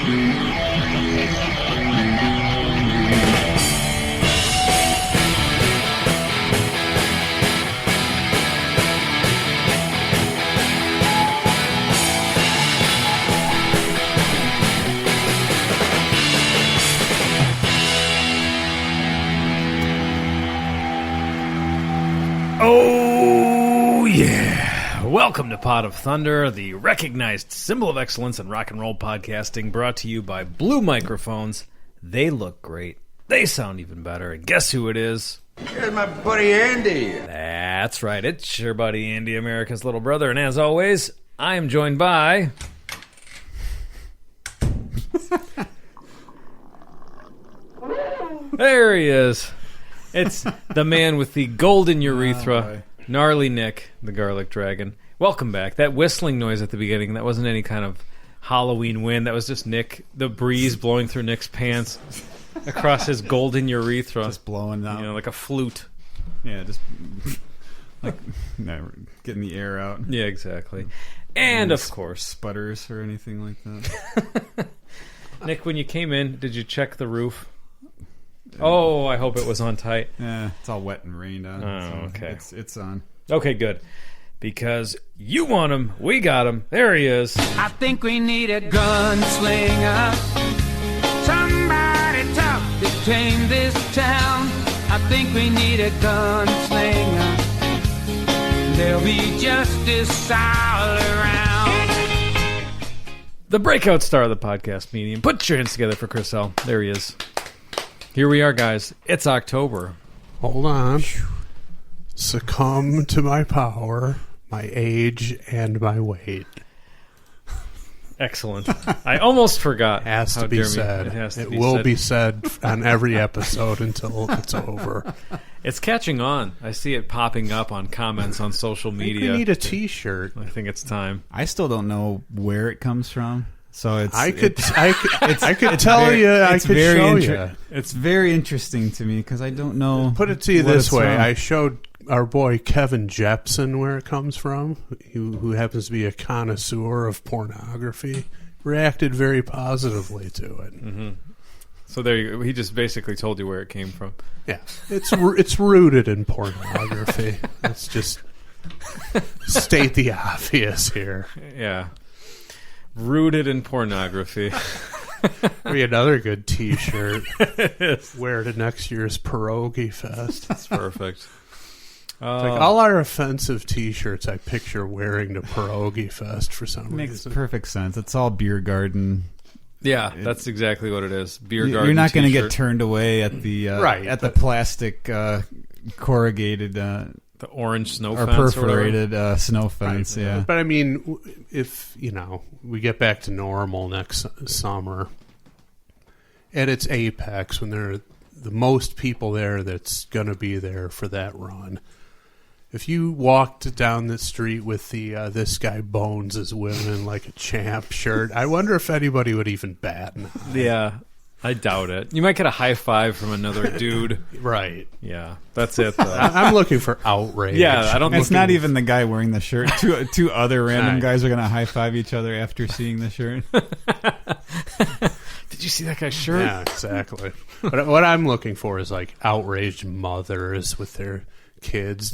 Oh, yeah. Welcome to Pot of Thunder, the recognized symbol of excellence in rock and roll podcasting, brought to you by Blue Microphones. They look great. They sound even better. And guess who it is? Here's my buddy Andy. That's right. It's your buddy Andy, America's little brother. And as always, I am joined by... There he is. It's the man with the golden urethra, Gnarly Nick, the garlic dragon. Welcome back. That whistling noise at the beginning, that wasn't any kind of Halloween wind. That was just Nick, the breeze blowing through Nick's pants across his golden urethra. Just blowing out. You know, like a flute. Yeah, just like getting the air out. Yeah, exactly. And, of course, sputters or anything like that. Nick, when you came in, did you check the roof? Oh, I hope it was on tight. Yeah, it's all wet and rained on. Oh, so okay. It's on. Okay, good. Because you want him, we got him. There he is. I think we need a gunslinger. Somebody tough to tame this town. I think we need a gunslinger. There'll be justice all around. The breakout star of the podcast medium. Put your hands together for Chris L. There he is. Here we are, guys. It's October. Hold on. Succumb to my power, my age, and my weight. Excellent. I almost forgot. Has to be said. It will be said on every episode until it's over. It's catching on. I see it popping up on comments on social media. I think we need a T-shirt. I think it's time. I still don't know where it comes from. So it's I could tell you. I could show you. It's very interesting to me because I don't know. Put it to you this way: I showed our boy Kevin Jepson where it comes from, who happens to be a connoisseur of pornography. Reacted very positively to it. Mm-hmm. So there you go. He just basically told you where it came from. Yeah, it's rooted in pornography. Let's just state the obvious here. Yeah. Rooted in pornography. Be another good T-shirt. Wear to next year's Pierogi Fest. That's perfect. Like all our offensive T-shirts, I picture wearing to Pierogi Fest for some reason. Makes perfect sense. It's all beer garden. Yeah, that's exactly what it is. Beer garden. You're not going to T-shirt. get turned away at the the plastic corrugated. The orange snow or fence perforated snow fence, right. yeah. But I mean, if we get back to normal next summer, and it's Apex when there are the most people there that's going to be there for that run. If you walked down the street with the "This Guy Bones His Women Like a Champ" shirt, I wonder if anybody would even bat an eye. Yeah. I doubt it. You might get a high five from another dude. Right. Yeah, that's it, though. I'm looking for outrage. Yeah, I don't think it's not even the guy wearing the shirt. Two other random guys are going to high five each other after seeing the shirt. Did you see that guy's shirt? Yeah, exactly. But what I'm looking for is like outraged mothers with their kids.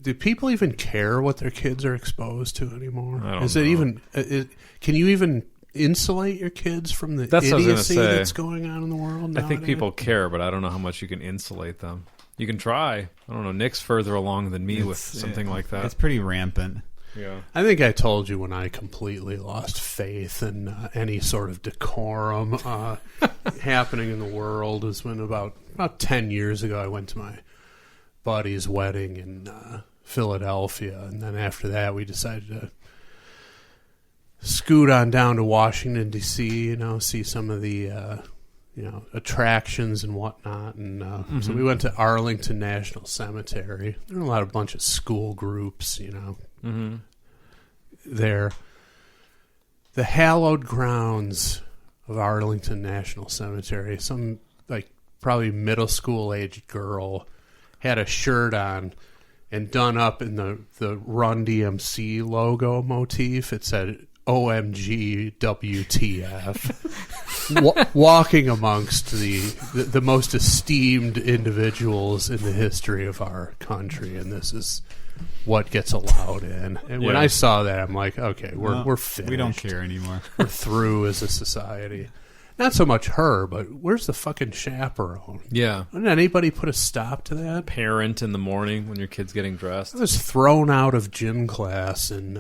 Do people even care what their kids are exposed to anymore? I don't is know. it even? Can you even insulate your kids from the idiocy that's going on in the world nowadays? I think people care, but I don't know how much you can insulate them. You can try. I don't know. Nick's further along than me with something like that. It's pretty rampant. Yeah. I think I told you when I completely lost faith in any sort of decorum happening in the world is when about 10 years ago I went to my buddy's wedding in Philadelphia, and then after that we decided to scoot on down to Washington, D.C., see some of the, attractions and whatnot. And so we went to Arlington National Cemetery. There were a bunch of school groups, there. The hallowed grounds of Arlington National Cemetery. Some, probably middle school-aged girl had a shirt on and done up in the Run DMC logo motif. It said, OMG WTF, walking amongst the most esteemed individuals in the history of our country, and this is what gets allowed in. And when I saw that, I'm like, okay, we're finished. We don't care anymore. We're through as a society. Not so much her, but where's the fucking chaperone? Yeah. Didn't anybody put a stop to that? Parent in the morning when your kid's getting dressed. I was thrown out of gym class in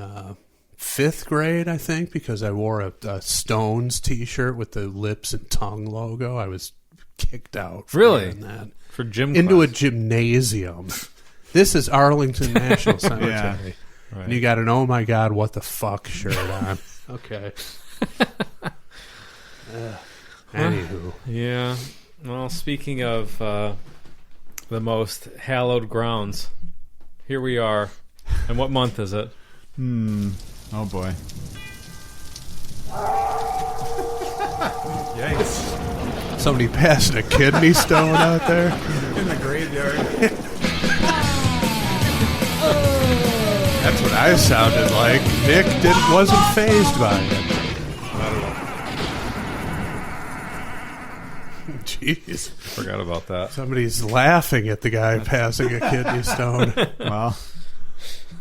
5th grade, I think, because I wore a Stones T-shirt with the lips and tongue logo. I was kicked out for wearing that. For gym into class. a gymnasium. This is Arlington National Cemetery. Yeah. Right. And you got an oh my god, what the fuck shirt on. Okay. Anywho. Yeah. Well, speaking of the most hallowed grounds, here we are. And what month is it? Oh boy. Yikes. Somebody passing a kidney stone out there. In the graveyard. That's what I sounded like. Nick wasn't fazed by it. Jeez. Forgot about that. Somebody's laughing at the guy passing a kidney stone. Well,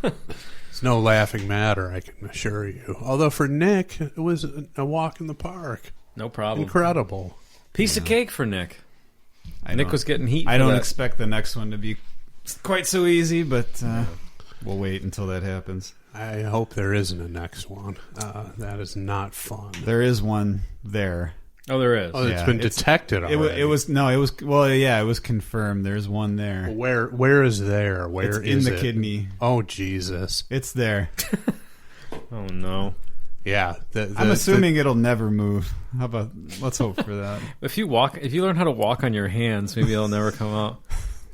It's no laughing matter, I can assure you. Although for Nick, it was a walk in the park. No problem. Incredible. Piece of cake for Nick. I Nick don't- was getting heat. I for don't that. expect the next one to be quite so easy, but we'll wait until that happens. I hope there isn't a next one. That is not fun. There is one there. Oh, there is. Oh, it's Yeah, been it's- detected already. It was confirmed. There's one there. Where is there? Where It's is in the it? kidney. Oh, Jesus. It's there. Oh, no. Yeah. I'm assuming it'll never move. How about, let's hope for that. If you learn how to walk on your hands, maybe it'll never come out.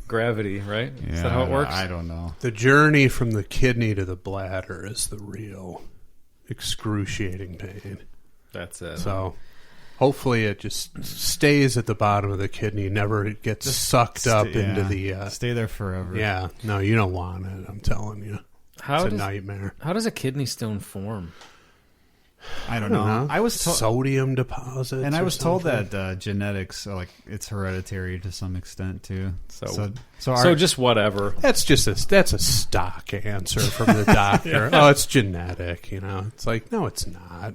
Gravity, right? Yeah, Is that how it works? I don't know. the journey from the kidney to the bladder is the real excruciating pain. That's it. So hopefully it just stays at the bottom of the kidney, never gets sucked up into the... stay there forever. yeah, no, you don't want it, I'm telling you. How It's a does, nightmare. how does a kidney stone form? I don't know. I was told, Sodium deposits. and I or was told something? that genetics, it's hereditary to some extent too. So our, just whatever. That's a stock answer from the doctor. Oh, it's genetic, It's like, no, it's not.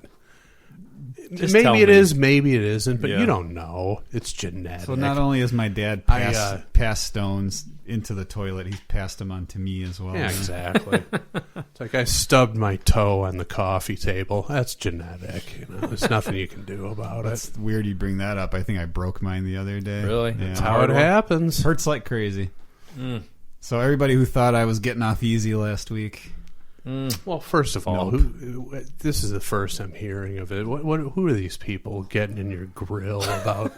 Just tell Maybe it me. is, maybe it isn't, but Yeah. you don't know. It's genetic. so not only is my dad passed stones into the toilet, he's passed them on to me as well. Yeah, exactly. It's like I stubbed my toe on the coffee table. That's genetic. There's nothing you can do about it. It's weird you bring that up. I think I broke mine the other day. Really? Yeah. That's how it happens. Hurts like crazy. Mm. So everybody who thought I was getting off easy last week, Well, first of all, Nope. this is the first I'm hearing of it. Who are these people getting in your grill about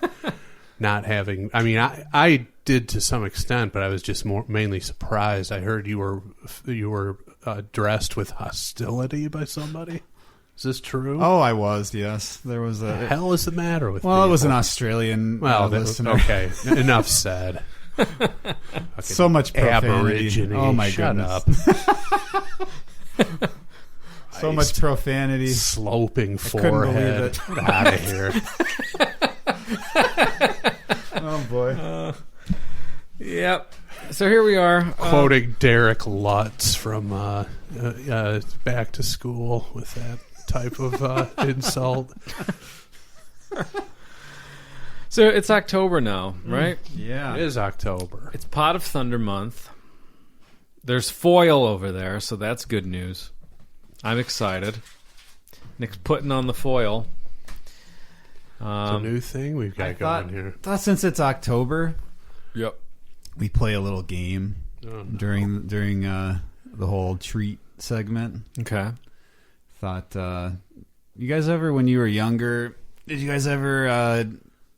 not having? I mean, I did to some extent, but I was just mainly surprised. I heard you were dressed with hostility by somebody. Is this true? oh, I was, yes. There was What the a... hell is the matter with? Well, it was an people? Australian listener. Okay. Enough said. So much profanity. Aborigine. Oh, my Shut goodness. up. So much profanity. Sloping couldn't believe forehead. it. Get out of here. Oh, boy. Yep. So here we are. Quoting Derek Lutz from Back to School with that type of insult. So it's October now, right? Yeah. It is October. It's Pot of Thunder month. There's foil over there, so that's good news. I'm excited. Nick's putting on the foil. It's a new thing we've got going here. Thought since it's October, Yep. we play a little game during the whole treat segment. Okay. Thought, you guys ever, when you were younger, did you guys ever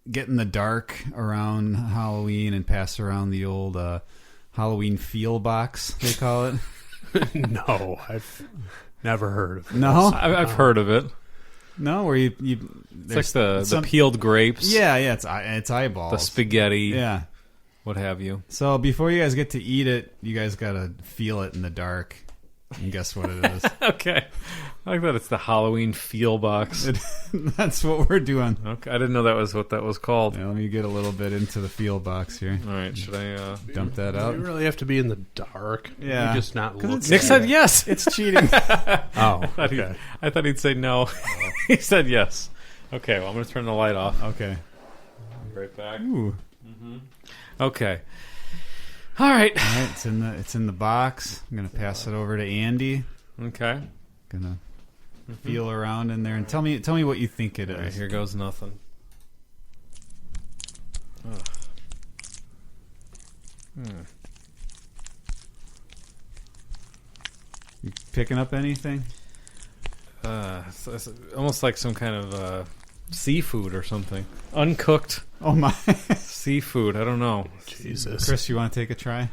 get in the dark around Halloween and pass around the old Halloween feel box, they call it? No, I've never heard of it. No? I've heard of it. No, where you It's like the peeled grapes. Yeah, it's eyeballs. The spaghetti. Yeah. What have you. So before you guys get to eat it, you guys got to feel it in the dark. And guess what it is? Okay. I like that it's the Halloween feel box. That's what we're doing. Okay. I didn't know that was what that was called. Yeah, let me get a little bit into the feel box here. All right. Should I Dump that out? You really have to be in the dark. Yeah. You just not look. Nick said yes. It's cheating. Oh, I thought he'd say no. He said yes. Okay, well, I'm going to turn the light off. Okay. Be right back. Ooh. Okay. All right. All right, it's in the box. I'm gonna pass it over to Andy. Okay. Gonna feel around in there and tell me what you think it is. All right, here goes nothing. Ugh. You picking up anything? It's almost like some kind of seafood or something. Uncooked Oh my! seafood. I don't know. Jesus. Chris, you want to take a try?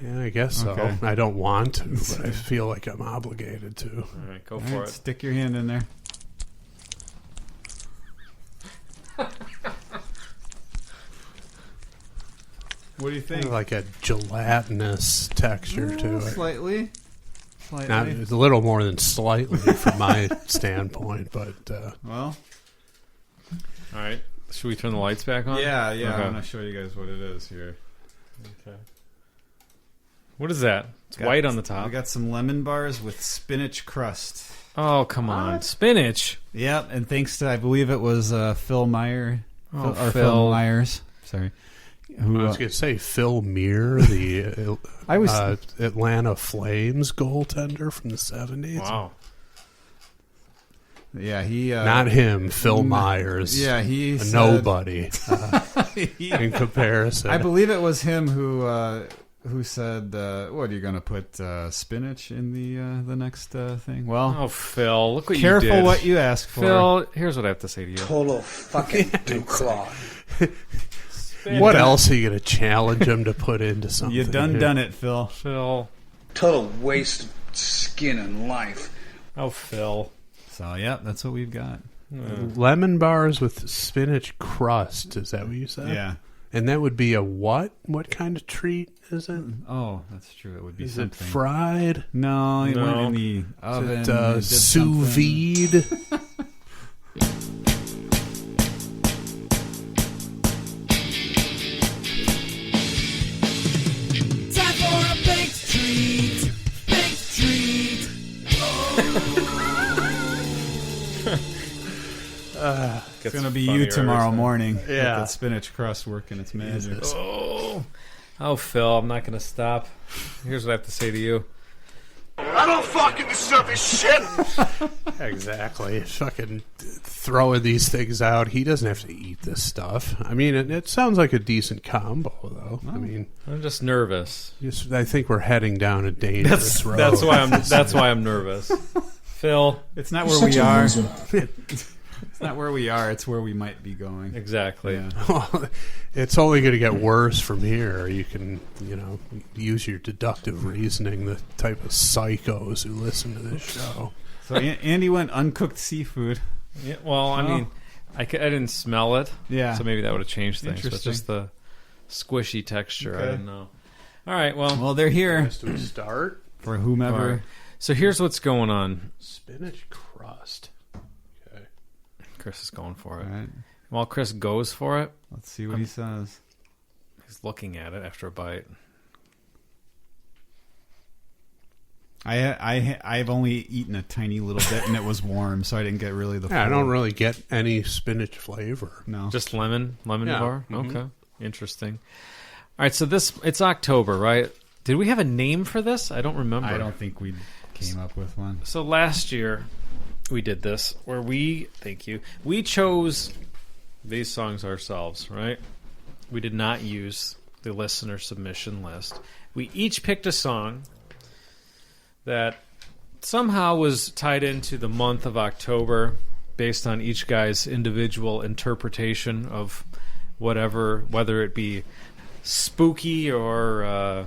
Yeah, I guess so. Okay. I don't want to, but I feel like I'm obligated to. All right, go All for right, it. stick your hand in there. What do you think? Like a gelatinous texture to it. Slightly. Not, it's a little more than slightly from my standpoint, but Well, All right. Should we turn the lights back on? yeah. Okay. I'm gonna show you guys what it is here. Okay. What is that? It's white on the top. We got some lemon bars with spinach crust. Oh, come on. Spinach. Yep, and thanks to I believe it was Phil Meyer Oh, or Phil. Phil Myers. Sorry. Who I was going to say Phil Muir, the I was Atlanta Flames goaltender from the 70s. Wow. yeah, he Not him, Phil Myers. Yeah, he a said- nobody in comparison. I believe it was him who said, "What are you going to put spinach in the next thing?" Well, Oh, Phil. Look what careful you did. what you ask for. Phil, here's what I have to say to you. Total fucking dooklot. What else are you going to challenge him to put into something? You done it, Phil. Phil. Total waste of skin and life. Oh, Phil. So yeah, that's what we've got. Lemon bars with spinach crust. Is that what you said? Yeah. And that would be a what? What kind of treat is it? Oh, that's true. It would be Is something. it fried? No, it No. went in the oven. Is it it did sous something. vide? Time for a baked treat. Baked treat. It's going to be you tomorrow morning. With Yeah. that spinach crust working its magic. Oh, Phil, I'm not going to stop. Here's what I have to say to you. I don't fucking deserve this shit. Exactly. Fucking throwing these things out. He doesn't have to eat this stuff. I mean, it sounds like a decent combo, though. I mean, I'm just nervous. I think we're heading down a dangerous road. That's why I'm nervous. Phil. It's not where we are. It's not where we are. It's where we might be going. Exactly. Yeah. Well, it's only going to get worse from here. You can, use your deductive reasoning, the type of psychos who listen to this show. So Andy went uncooked seafood. Yeah, well, I mean, I didn't smell it. Yeah. So maybe that would have changed things. But Interesting. just the squishy texture. I Okay. didn't know. All right, well. Well, they're here Do we start? for whomever. All right. So here's what's going on. Spinach crust. Okay. Chris is going for it. All right. While Chris goes for it, Let's see what he says. he's looking at it after a bite. I've only eaten a tiny little bit, and it was warm, so I didn't get really the. Yeah, I full- don't really get any spinach flavor. No. Just lemon Yeah. bar? Mhm. Okay. Interesting. All right, so it's October, right? Did we have a name for this? I don't remember. I don't think we came up with one. So last year we did this where we chose these songs ourselves, right? We did not use the listener submission list. We each picked a song that somehow was tied into the month of October based on each guy's individual interpretation of whatever, whether it be spooky or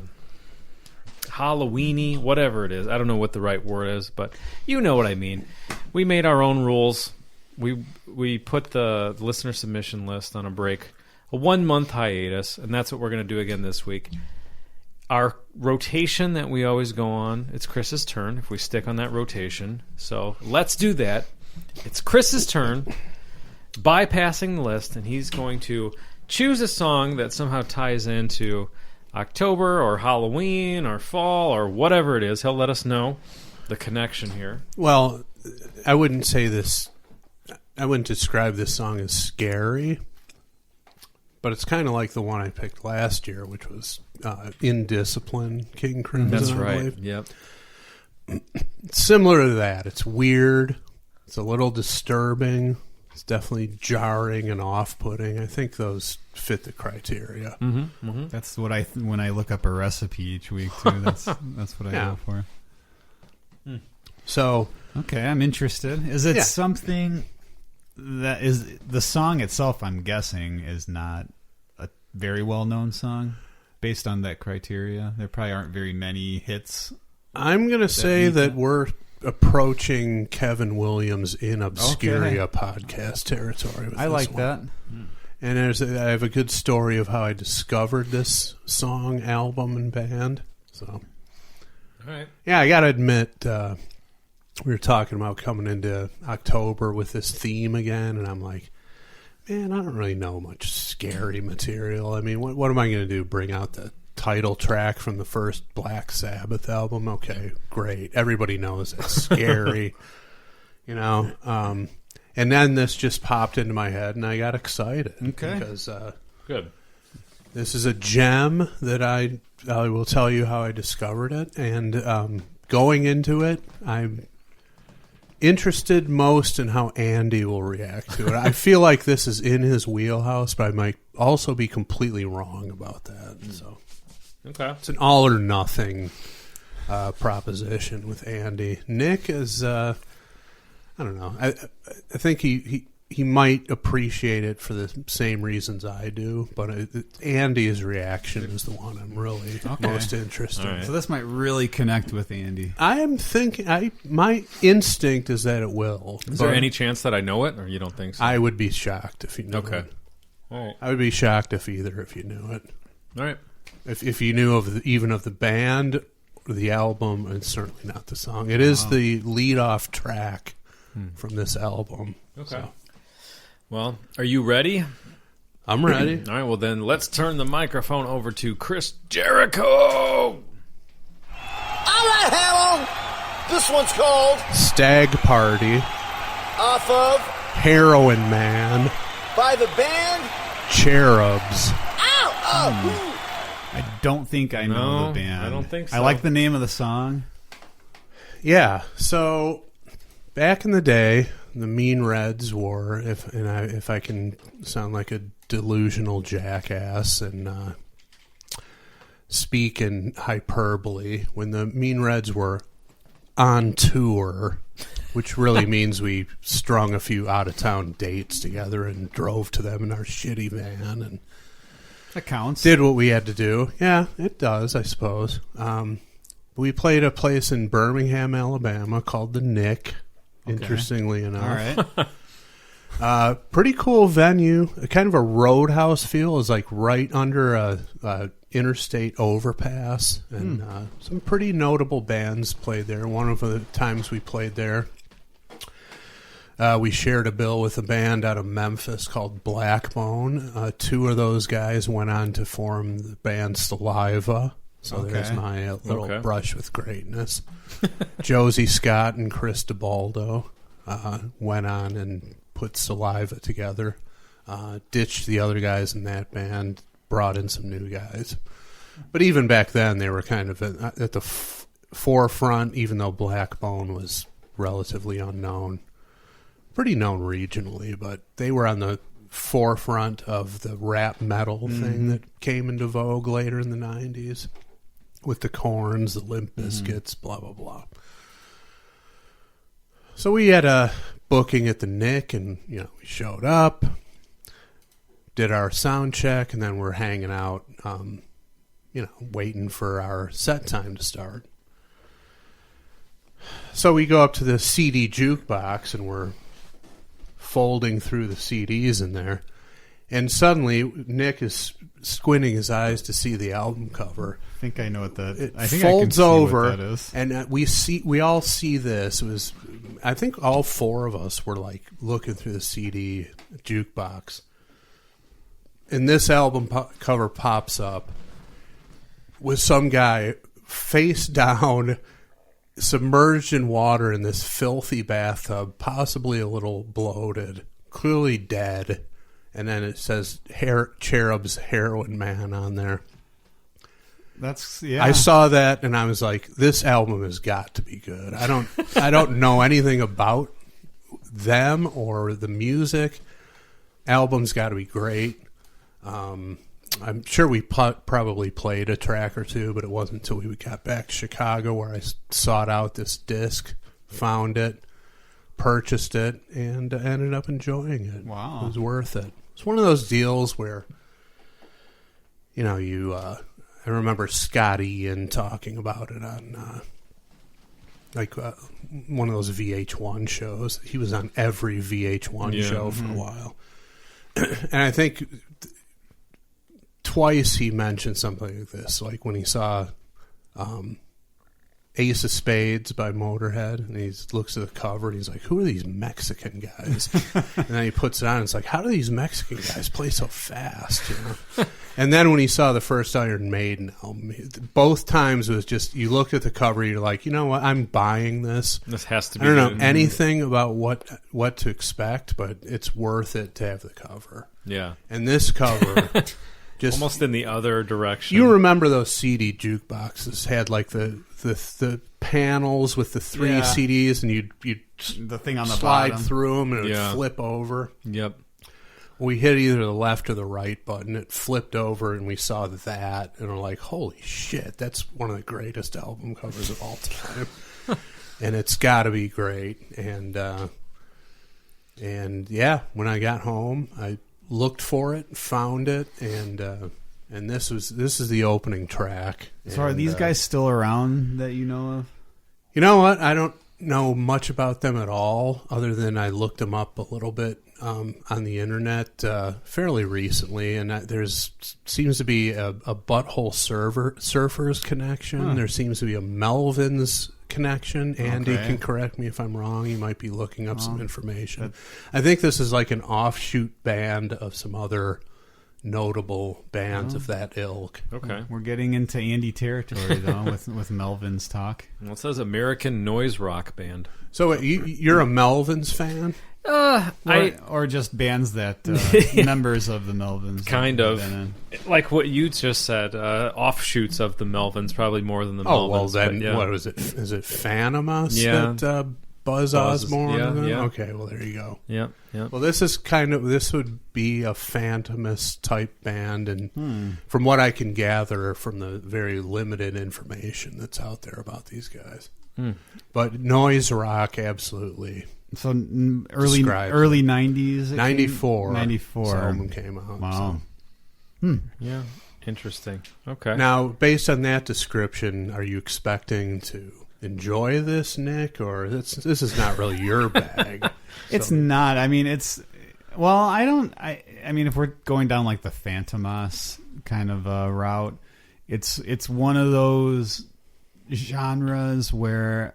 Halloweeny, whatever it is. I don't know what the right word is, but you know what I mean. We made our own rules. We put the listener submission list on a break, a 1 month hiatus, and that's what we're going to do again this week. our rotation that we always go on, it's Chris's turn if we stick on that rotation. So let's do that. It's Chris's turn, bypassing the list, and he's going to choose a song that somehow ties into October or Halloween or fall or whatever it is. He'll let us know the connection here. Well, I wouldn't say this. I wouldn't describe this song as scary, but it's kind of like the one I picked last year, which was Indiscipline, King Crimson. That's I right. believe. Yep. It's similar to that. It's weird. It's a little disturbing. It's definitely jarring and off-putting. I think those fit the criteria. Mm-hmm. Mm-hmm. That's what when I look up a recipe each week too. That's what I go for. So okay, I'm interested. Is it Yeah. something that is the song itself? I'm guessing is not a very well-known song based on that criteria. There probably aren't very many hits. I'm going to say that we're approaching Kevin Williams in Obscuria podcast territory. With I this like one. that. And I have a good story of how I discovered this song, album, and band. So, All right. yeah, I got to admit, we were talking about coming into October with this theme again, and I'm like, man, I don't really know much scary material. I mean, what am I going to do? Bring out the title track from the first Black Sabbath album? Okay, great. Everybody knows it's scary, you know. And then this just popped into my head, and I got excited. Okay. Because Good. this is a gem that I will tell you how I discovered it. And going into it, I'm interested most in how Andy will react to it. I feel like this is in his wheelhouse, but I might also be completely wrong about that. So Okay. it's an all or nothing proposition with Andy. Nick is, I don't know. I think he might appreciate it for the same reasons I do, but Andy's reaction is the one I'm really most interested in. All right. So this might really connect with Andy. I am thinking, my instinct is that it will. Is there any chance that I know it, or you don't think so? I would be shocked if you knew Okay. it. All right. I would be shocked if either of you knew it. All right. If you knew of even of the band or the album, and certainly not the song. It is the lead-off track from this album. Okay. So, Well, are you ready? I'm ready. All right, well then let's turn the microphone over to Chris Jericho. All right, Hamel. This one's called Stag Party, Off of Heroin Man, by the band. Cherubs. Ow! Oh! I don't think I know No, the band. I don't think so. I like the name of the song. Yeah, so back in the day, the Mean Reds were, if I can sound like a delusional jackass and speak in hyperbole, when the Mean Reds were on tour, which really means we strung a few out-of-town dates together and drove to them in our shitty van and That counts. did what we had to do. Yeah, it does, I suppose. We played a place in Birmingham, Alabama called the Nick, interestingly enough. All right. Pretty cool venue. Kind of a roadhouse feel. It was like right under a interstate overpass. And some pretty notable bands played there. One of the times we played there, we shared a bill with a band out of Memphis called Blackbone. Two of those guys went on to form the band Saliva. So there's my little brush with greatness. Josie Scott and Chris DeBaldo went on and put Saliva together. Ditched the other guys in that band, brought in some new guys. But even back then, they were kind of at the forefront, even though Blackbone was relatively unknown. Pretty known regionally, but they were on the forefront of the rap metal thing that came into vogue later in the 90s with the Corns, the Limp Bizkits, blah, blah, blah. So we had a booking at the Nick, and we showed up, did our sound check, and then we're hanging out, waiting for our set time to start. So we go up to the CD jukebox, and we're folding through the CDs in there, And suddenly, Nick is squinting his eyes to see the album cover. I think I know what that. It I think folds I can see over, what that is. and we all see this. It was, I think, all four of us were like looking through the CD jukebox, and this album cover pops up with some guy face down, submerged in water in this filthy bathtub, possibly a little bloated, clearly dead. And then it says Cherubs, Heroin Man on there. That's yeah. I saw that and I was like, this album has got to be good. I don't know anything about them or the music. Album's got to be great. I'm sure we probably played a track or two, but it wasn't until we got back to Chicago where I sought out this disc, found it, purchased it, and ended up enjoying it. Wow. It was worth it. It's one of those deals where, I remember Scott Ian talking about it on one of those VH1 shows. He was on every VH1 show for a while. And I think twice he mentioned something like this, like when he saw Ace of Spades by Motorhead, and he looks at the cover and he's like, who are these Mexican guys? And then he puts it on and it's like, how do these Mexican guys play so fast? And then when he saw the first Iron Maiden album, both times it was just, you looked at the cover, you're like, you know what, I'm buying this. This has to be I don't know good. anything about what to expect, but it's worth it to have the cover. Yeah. And this cover just almost in the other direction. You remember those CD jukeboxes had like the panels with the three CDs, and you'd the thing on the slide bottom through them, and it would flip over. Yep. We hit either the left or the right button. It flipped over, and we saw that, and we're like, "Holy shit! That's one of the greatest album covers of all time." And it's got to be great. And yeah, when I got home, I looked for it, found it, and this is the opening track. So are these guys still around that you know of? You know what? I don't know much about them at all, other than I looked them up a little bit on the internet fairly recently, and there's seems to be a Butthole Surfers connection. Huh. There seems to be a Melvins connection. Andy can correct me if I'm wrong. He might be looking up some information. I think this is like an offshoot band of some other notable bands of that ilk. Okay. We're getting into Andy territory, though, with Melvin's talk. Well, it says American Noise Rock Band. So you're a Melvins fan? Or just bands that members of the Melvins. Kind of. Like what you just said, offshoots of the Melvins, probably more than the Melvins. Oh, well, then yeah. what was it? Is it Phantomus Yeah. that Buzz Osborne? yeah. Okay, well, there you go. Yep. Well, this would be a Phantomus type band, and from what I can gather from the very limited information that's out there about these guys. But noise rock, absolutely. So early 90s? 94. 94. This album came out. Wow. So. Yeah. Interesting. Okay. Now, based on that description, are you expecting to enjoy this, Nick, or this is not really your bag? It's not. I mean, well, I mean, if we're going down like the Phantomas kind of route, it's one of those genres where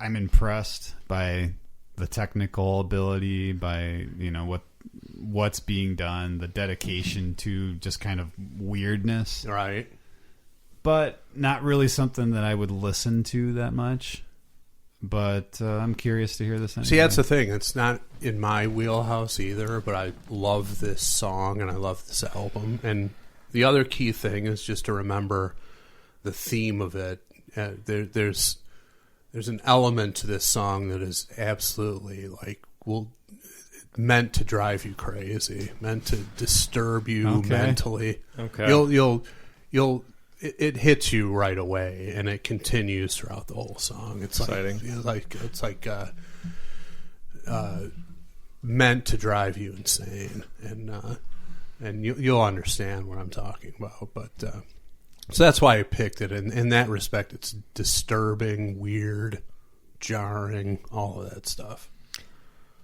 I'm impressed by the technical ability, by what's being done, the dedication to just kind of weirdness, Right. but not really something that I would listen to that much. But I'm curious to hear this. See, that's the thing. It's not in my wheelhouse either, but I love this song and I love this album. And the other key thing is just to remember the theme of it. There's an element to this song that is absolutely meant to drive you crazy, meant to disturb you mentally. Okay. It hits you right away, and it continues throughout the whole song. It's exciting. It's meant to drive you insane, and you'll understand what I'm talking about. But so that's why I picked it. In that respect, it's disturbing, weird, jarring, all of that stuff.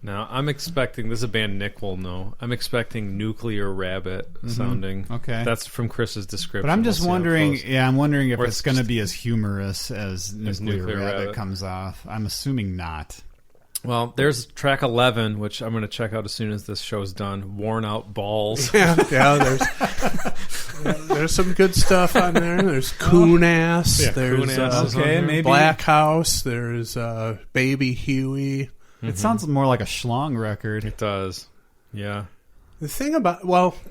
Now, I'm expecting, this is a band Nick will know, I'm expecting Nuclear Rabbit sounding. Okay. That's from Chris's description. But I'm just We'll see how wondering, close. I'm wondering if Or it's it's going to just- be as humorous as Nuclear Nuclear Rabbit Rabbit. comes off. I'm assuming not. Well, there's track 11, which I'm going to check out as soon as this show's done. Worn Out Balls. Yeah, there's some good stuff on there. There's Coon Ass. Yeah, there's Coon Ass is on okay, here. maybe Black House. There's Baby Huey. It sounds more like a schlong record. It does. Yeah. The thing about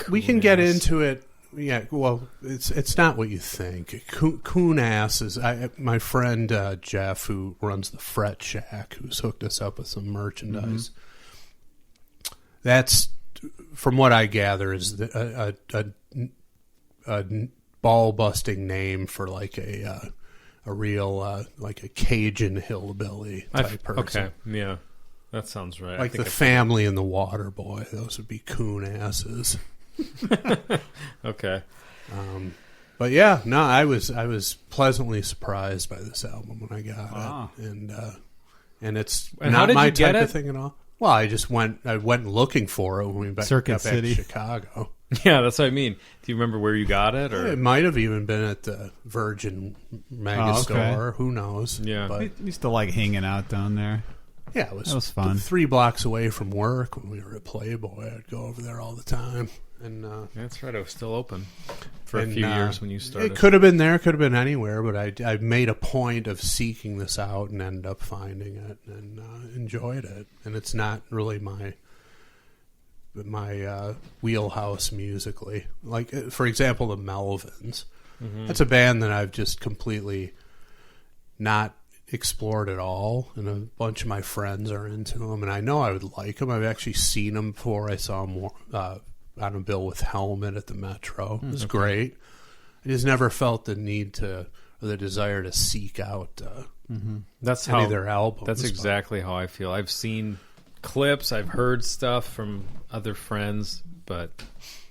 we can Coon get Ass. into it. Yeah, well, it's not what you think. Coon Ass is my friend Jeff, who runs the Fret Shack, who's hooked us up with some merchandise. That's, from what I gather, is a ball busting name for like a real like a Cajun hillbilly type person. Okay, yeah. That sounds right. Like the Family and the Water Boy. Those would be Coon Asses. Okay. But yeah, no, I was pleasantly surprised by this album when I got it, and it's And how not did my you get type it? of thing at all. Well, I went looking for it when we Circuit got back City. to Chicago. Yeah, that's what I mean. Do you remember where you got it? Or It might have even been at the Virgin Mega Oh, okay. Store. Who knows? Yeah. but I used to like hanging out down there. yeah, it was, That was fun. 3 blocks away from work when we were at Playboy. I'd go over there all the time, and That's right. It was still open for a And, few years when you started. It could have been there, could have been anywhere, but I made a point of seeking this out and ended up finding it and enjoyed it. And it's not really my wheelhouse musically. Like, for example, the Melvins. That's a band that I've just completely not explored at all, and a bunch of my friends are into them, and I know I would like them. I've actually seen them before. I saw them on a bill with Helmet at the Metro. It was great. I just never felt the need to, or the desire to seek out That's any how of their albums. That's exactly how I feel. I've seen clips, I've heard stuff from other friends, but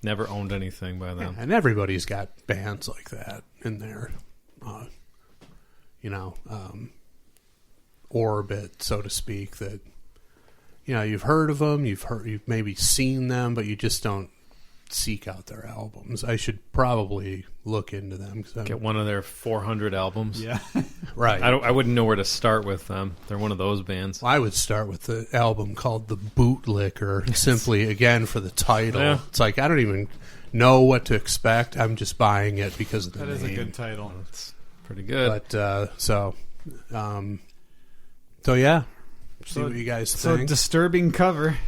never owned anything by them. And everybody's got bands like that in their, orbit, so to speak, that, you've heard of them, you've maybe seen them, but you just don't seek out their albums. I should probably look into them. Get one of their 400 albums. Yeah. Right. I wouldn't know where to start with them. They're one of those bands. I would start with the album called The Bootlicker, simply, again, for the title. Yeah. It's like, I don't even know what to expect. I'm just buying it because of the That name. is a good title. It's pretty good. But, so yeah. See what you guys So think. disturbing cover.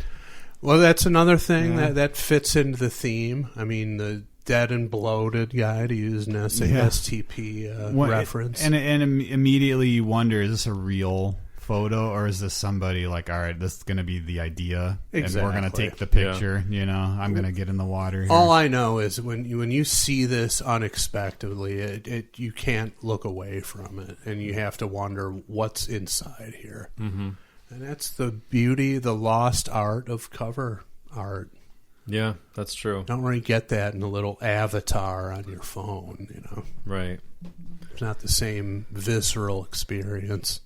Well, that's another thing Yeah. that fits into the theme. I mean, the Dead and Bloated guy, to use an STP reference. And immediately you wonder, is this a real photo, or is this somebody like, all right, this is going to be the idea, and we're going to Exactly. take the picture, I'm going to get in the water here. All I know is when you see this unexpectedly, you can't look away from it, and you have to wonder what's inside here. Mm-hmm. And that's the beauty, the lost art of cover art. Yeah, that's true. Don't really get that in a little avatar on your phone, Right. It's not the same visceral experience.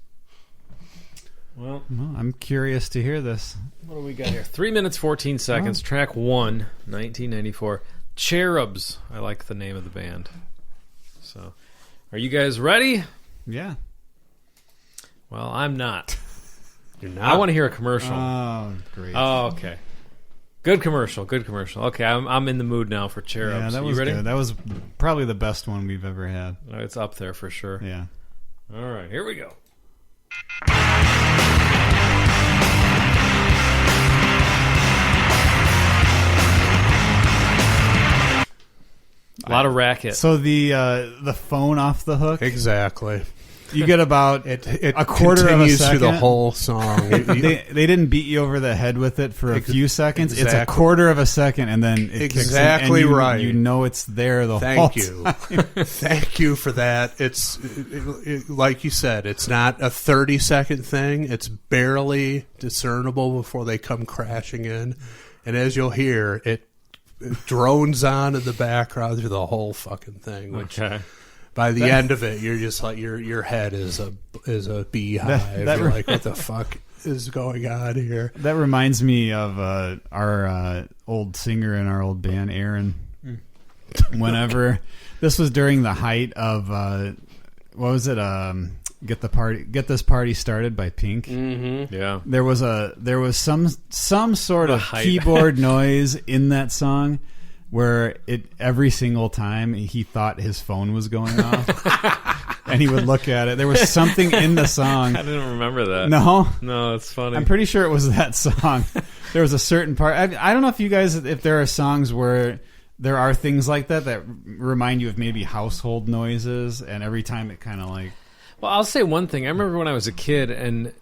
Well, Well, I'm curious to hear this. what do we got here? 3 minutes, 14 seconds. Track 1, 1994. Cherubs. I like the name of the band. So, are you guys ready? Yeah. Well, I'm not. You're not. I want to hear a commercial. Oh, great. Oh, okay. Good commercial. Good commercial. Okay, I'm in the mood now for Cherubs. Yeah, that you was ready? good. That was probably the best one we've ever had. It's up there for sure. Yeah. All right, here we go. A lot of racket. So the phone off the hook, Exactly. you get about It a quarter of a continues second. through the whole song. they didn't beat you over the head with it for a few seconds. It's a exactly. quarter of a second, and then it Exactly kicks in, and right. You know it's there the whole Thank you. time. Thank you for that. It's like you said, it's not a 30-second thing. It's barely discernible before they come crashing in. And as you'll hear, it drones on in the background through the whole fucking thing. Which Okay. by the end of it, you're just like your head is a beehive. That- You're like, what the fuck is going on here? That reminds me of our old singer in our old band, Aaron. Whenever this was during the height of what was it? Get this party started by Pink. Mm-hmm. Yeah, there was some sort of keyboard noise in that song where every single time he thought his phone was going off. And he would look at it. There was something in the song. I didn't remember that. No, it's funny. I'm pretty sure it was that song. There was a certain part. I don't know if there are songs where there are things like that remind you of maybe household noises, and every time it kind of like... Well, I'll say one thing. I remember when I was a kid, and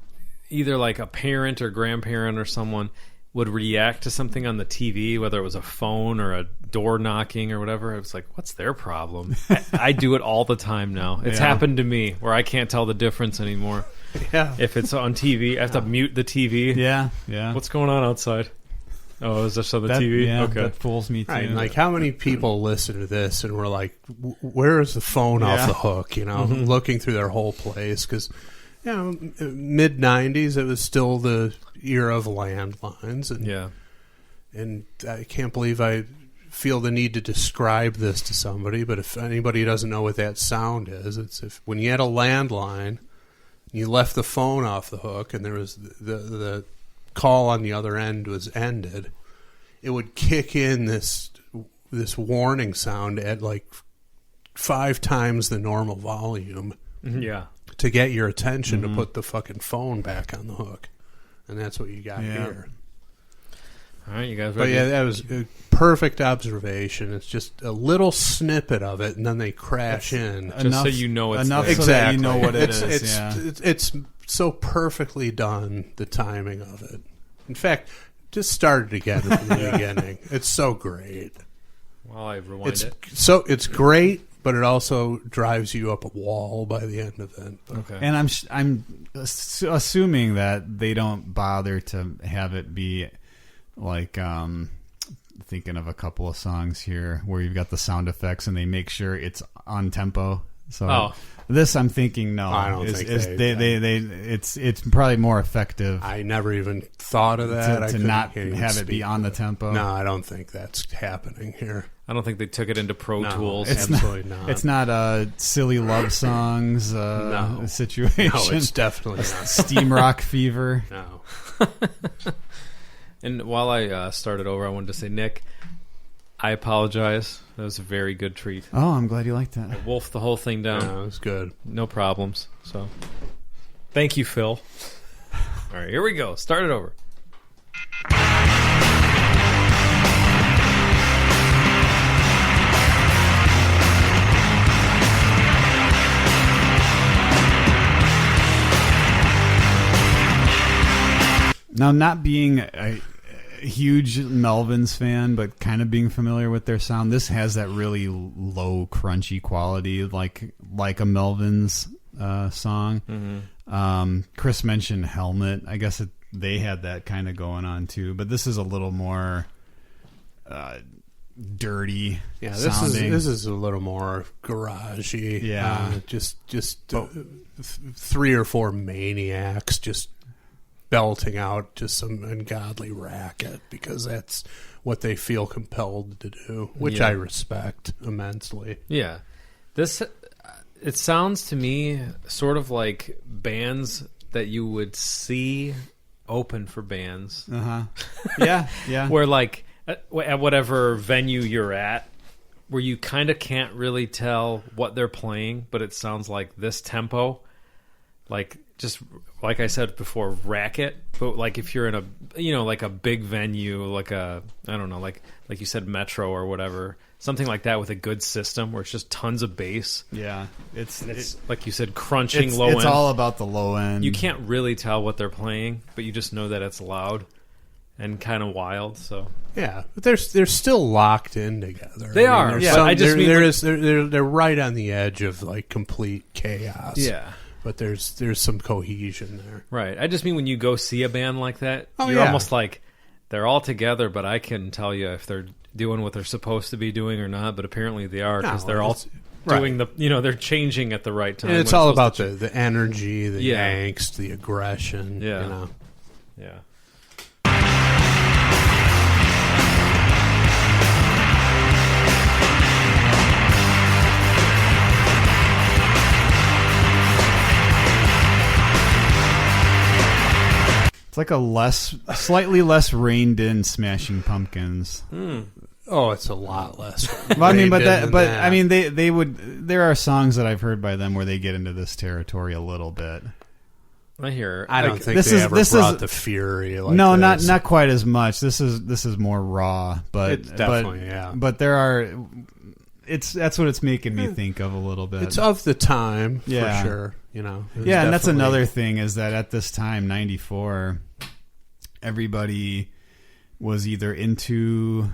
either like a parent or grandparent or someone would react to something on the TV, whether it was a phone or a door knocking or whatever. It was like, what's their problem? I do it all the time now. It's happened to me where I can't tell the difference anymore. Yeah. If it's on TV, I have to mute the TV. Yeah. What's going on outside? Oh, is this on the TV? Yeah, okay. that fools me too. Right, like, how many people listen to this and we're like, where is the phone off the hook? Looking through their whole place, because mid '90s it was still the era of landlines, and I can't believe I feel the need to describe this to somebody, but if anybody doesn't know what that sound is, it's when you had a landline, you left the phone off the hook, and there was the call on the other end was ended, it would kick in this warning sound at like 5 times the normal volume. Yeah. To get your attention to put the fucking phone back on the hook. And that's what you got here. All right, you guys ready? But yeah, that was a perfect observation. It's just a little snippet of it, and then they crash in. Just so you know it's enough there. so that you know what it is. It's so perfectly done, the timing of it. In fact, just start it again from the beginning. It's so great. Well, I rewind it. So it's great, but it also drives you up a wall by the end of it. Okay. And I'm assuming that they don't bother to have it be like thinking of a couple of songs here where you've got the sound effects and they make sure it's on tempo. So this, I'm thinking, no, I don't think it's probably more effective. I never even thought of that. To not have it be on the tempo. No, I don't think that's happening here. I don't think they took it into Pro Tools. Absolutely not. It's not a silly love songs situation. No, it's definitely not. Steam Rock Fever. No. And while I started over, I wanted to say, Nick, I apologize. That was a very good treat. Oh, I'm glad you liked that. I wolfed the whole thing down. No, it was good. No problems. So, thank you, Phil. All right, here we go. Start it over. Now, not being a huge Melvins fan, but kind of being familiar with their sound, this has that really low, crunchy quality, like a Melvins song. Mm-hmm. Chris mentioned Helmet. I guess they had that kind of going on too, but this is a little more dirty. Yeah, sounding. this is a little more garagey. Yeah, just 3 or 4 maniacs just belting out just some ungodly racket because that's what they feel compelled to do, which I respect immensely. Yeah. It sounds to me sort of like bands that you would see open for bands. Uh-huh. Yeah. Where like at whatever venue you're at, where you kind of can't really tell what they're playing, but it sounds like this tempo, like just like I said before, racket. But like if you're in a like a big venue, like a like you said Metro or whatever, something like that with a good system where it's just tons of bass. Yeah, it's like you said, crunching low end. It's all about the low end. You can't really tell what they're playing, but you just know that it's loud and kind of wild. So yeah, but they're still locked in together. They are. Yeah, I just mean they're right on the edge of like complete chaos. Yeah. But there's some cohesion there. Right. I just mean when you go see a band like that, you're almost like they're all together, but I can tell you if they're doing what they're supposed to be doing or not, but apparently they are because they're all doing they're changing at the right time. And it's all about the energy, the angst, the aggression. Yeah. You know. Yeah. It's like slightly less reined in Smashing Pumpkins. Oh, it's a lot less. Well, I mean, that. I mean, they would. There are songs that I've heard by them where they get into this territory a little bit. I hear. I don't think they ever brought the fury. Like no, this. not quite as much. This is more raw, but It's definitely, yeah. But there are. That's what it's making me think of a little bit. It's of the time, Yeah. for sure. You know, Yeah, and that's another thing is that at this time, 94, everybody was either into,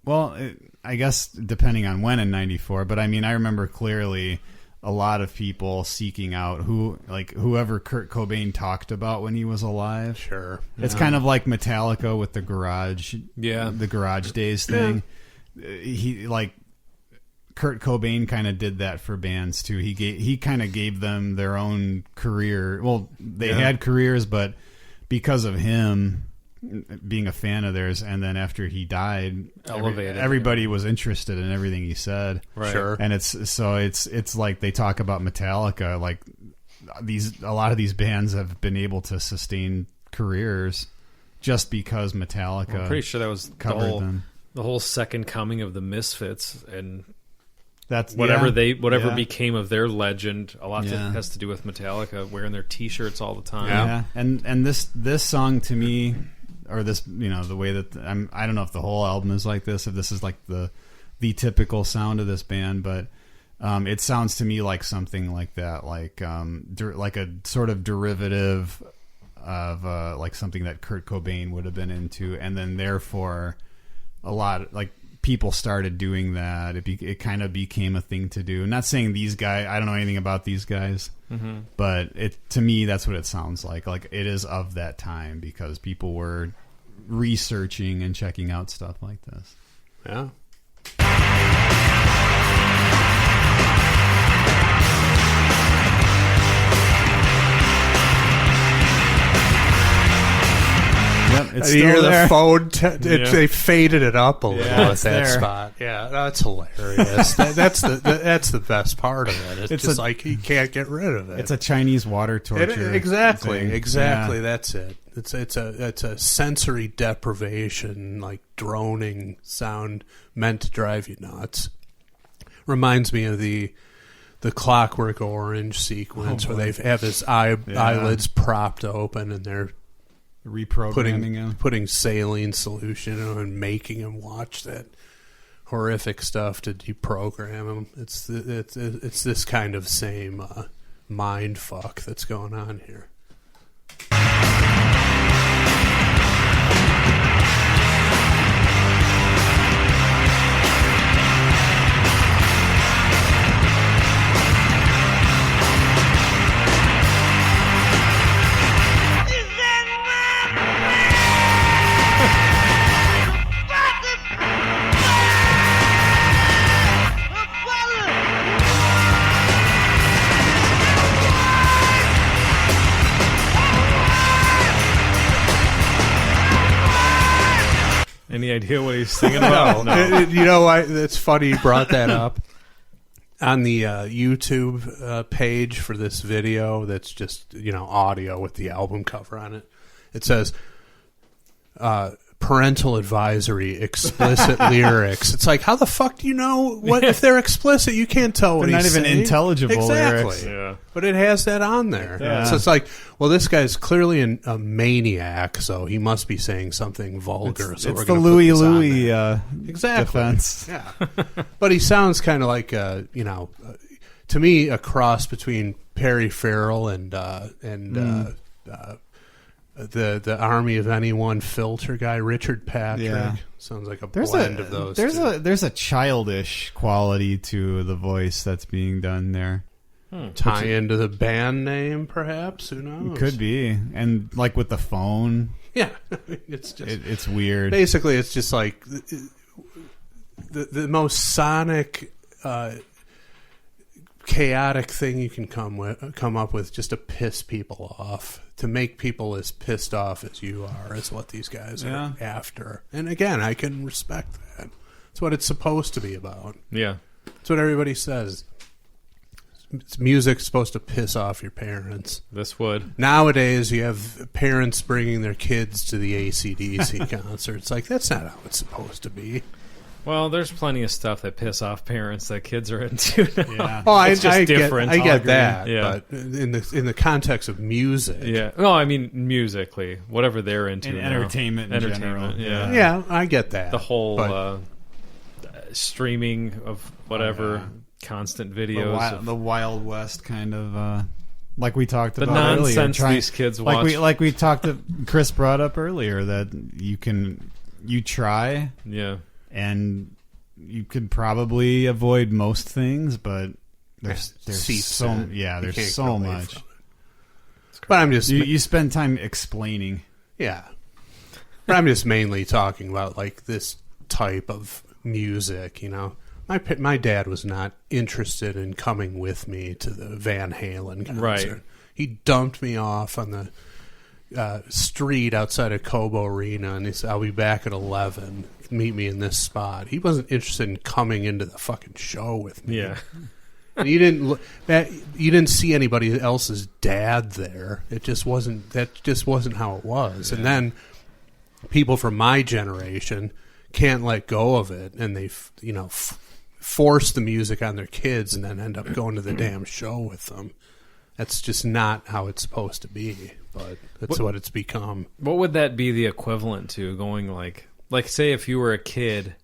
well, I guess depending on when in 94, but I mean, I remember clearly a lot of people seeking out whoever Kurt Cobain talked about when he was alive. Sure. It's kind of like Metallica with the Garage Days thing. Kurt Cobain kind of did that for bands too. He kind of gave them their own career. Well, they had careers, but because of him being a fan of theirs, and then after he died, everybody was interested in everything he said. Right. Sure. And it's like they talk about Metallica, like a lot of these bands have been able to sustain careers just because Metallica. I'm pretty sure that was covered them. The whole second coming of the Misfits, and that's whatever became of their legend. A lot has to do with Metallica wearing their T-shirts all the time. Yeah. And this song to me, or this, the way that I don't know if the whole album is like this, if this is like the typical sound of this band, but it sounds to me like something like that, like a sort of derivative of like something that Kurt Cobain would have been into, and then therefore a lot like people started doing that. It kind of became a thing to do. I'm not saying these guys, I don't know anything about these guys, but to me that's what it sounds like. Like it is of that time because people were researching and checking out stuff like this. Yeah. Yep, it's You hear still there. the phone. They faded it up a little at it's that there. spot. Yeah, that's hilarious. that's the best part of it. It's just like you can't get rid of it. It's a Chinese water torture. Exactly. thing. Yeah. Yeah. That's it. It's a sensory deprivation, like droning sound meant to drive you nuts. Reminds me of the Clockwork Orange sequence where they have his eyelids propped open and they're Reprogramming him. putting saline solution in him and making him watch that horrific stuff to deprogram him. It's this kind of same mind fuck that's going on here. Any idea what he's singing about? No. You know why? It's funny you brought that up. On the YouTube page for this video, that's just audio with the album cover on it. It says parental advisory, explicit lyrics. It's like, how the fuck do you know what if they're explicit? You can't tell what They're he's not even saying. intelligible Exactly. lyrics. Yeah. But it has that on there. Yeah. So it's like, well, this guy's clearly a maniac, so he must be saying something vulgar. It's so we're the gonna Louie put this on Louie there. Exactly. defense. Yeah. But he sounds kind of like to me, a cross between Perry Farrell and the Army of Anyone filter guy, Richard Patrick. Yeah. Sounds like a blend of those. There's a childish quality to the voice that's being done there. Tie into the band name, perhaps. Who knows? Could be, and like with the phone, Yeah, it's just it's weird. basically it's just like the most sonic chaotic thing you can come up with just to piss people off, to make people as pissed off as you are, is what these guys are after. And again, I can respect that. It's what it's supposed to be about. Yeah. It's what everybody says. Music's supposed to piss off your parents. This would. Nowadays, you have parents bringing their kids to the AC/DC concerts. Like, that's not how it's supposed to be. Well, there's plenty of stuff that piss off parents that kids are into now. Yeah. Oh, It's just different. I get that. Yeah. But in the context of music, Yeah. No, I mean musically, whatever they're into. And now. entertainment in general. Yeah. yeah, I get that. The whole But- streaming of whatever constant videos. The Wild West kind of, like we talked The about earlier. nonsense these kids watch. Like we talked to, Chris brought up earlier that you try Yeah. and you could probably avoid most things, but there's seeps so in. yeah, You there's can't so get away much. from it. But I'm just You spend time explaining. yeah. But I'm just mainly talking about like this type of music, you know. My dad was not interested in coming with me to the Van Halen concert. Right. He dumped me off on the street outside of Cobo Arena, and he said, "I'll be back at 11. Meet me in this spot." He wasn't interested in coming into the fucking show with me. Yeah. And you didn't see anybody else's dad there. It just wasn't. That just wasn't how it was. And then people from my generation can't let go of it, and they force the music on their kids, and then end up going to the damn show with them. That's just not how it's supposed to be, but that's what it's become. What would that be the equivalent to going like say if you were a kid,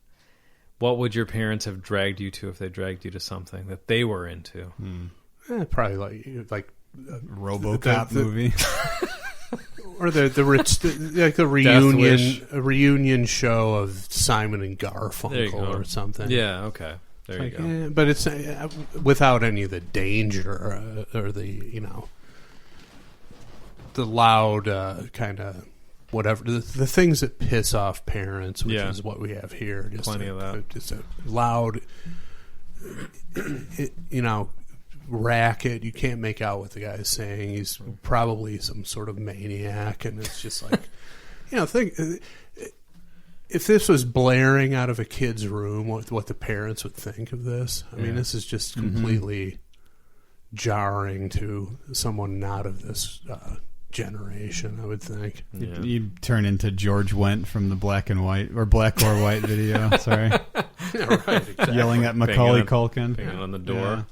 what would your parents have dragged you to if they dragged you to something that they were into? Probably like RoboCop movie. or the reunion show of Simon and There you Garfunkel go. or something. Yeah, okay. There you go. But it's without any of the danger or the the loud kind of whatever the things that piss off parents, which is what we have here. Just Plenty of that. Just a loud, racket. You can't make out what the guy is saying. He's probably some sort of maniac, and it's just like, think. If this was blaring out of a kid's room, what the parents would think of this? I mean, this is just completely jarring to someone not of this generation, I would think. Yeah. You'd turn into George Wendt from the black or white video. Sorry, Yeah, right. Exactly. yelling at Macaulay Banging Culkin. Banging on the door.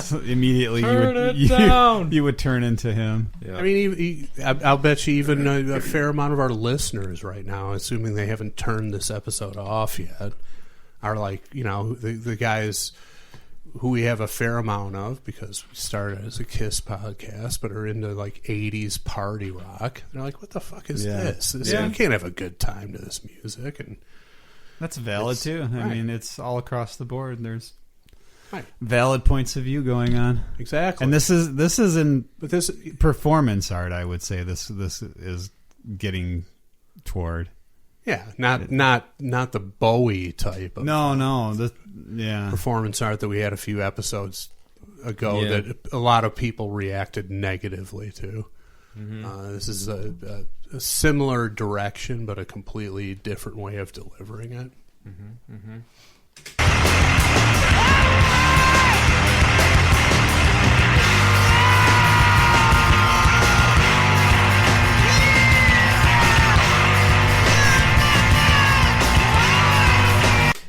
So immediately Turn it down. you would turn into him. Yeah. I mean, I'll bet you even a fair amount of our listeners right now, assuming they haven't turned this episode off yet, are like, the guys who we have a fair amount of because we started as a KISS podcast, but are into like 80s party rock. They're like, what the fuck is this? You can't have a good time to this music. And That's valid too. I right. mean, it's all across the board. There's right. valid points of view going on. Exactly. And this is in But this performance art, I would say this is getting toward. yeah, not the Bowie type of performance art that we had a few episodes ago that a lot of people reacted negatively to. Mm-hmm. This is a similar direction, but a completely different way of delivering it. Mm-hmm. Mm-hmm.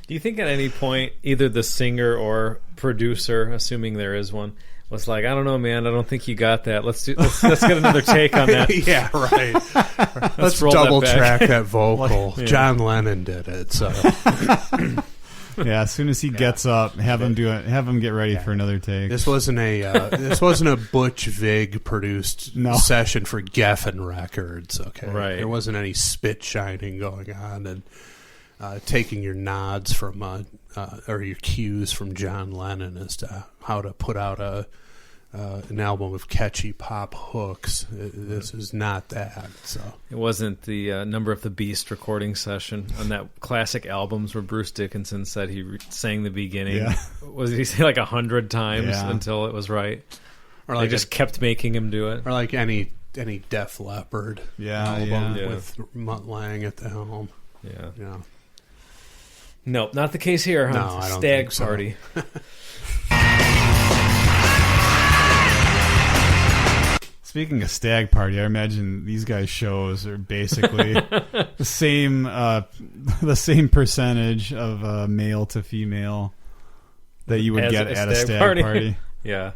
Do you think at any point either the singer or producer, assuming there is one, was like, I don't know, man, I don't think you got that. Let's get another take on that. Yeah, right. Let's roll that double back. track that vocal. Yeah. John Lennon did it, so Yeah, as soon as he gets up, have him do it. Have him get ready for another take. this wasn't a Butch Vig produced session for Geffen Records. Okay, Right. There wasn't any spit shining going on and taking your nods from or your cues from John Lennon as to how to put out a an album of catchy pop hooks. This is not that. So It wasn't the Number of the Beast recording session on that classic albums where Bruce Dickinson said he sang the beginning. Yeah. Was he say like 100 times until it was right? or They like just kept making him do it. or like any Def Leppard album Yeah. with Mutt Lange at the helm. Yeah. You know. Nope, not the case here, huh? No, I don't Stag think so. Party. Speaking of Stag Party, I imagine these guys' shows are basically the same percentage of male to female that you would As get a at a stag stag party. party. Yeah.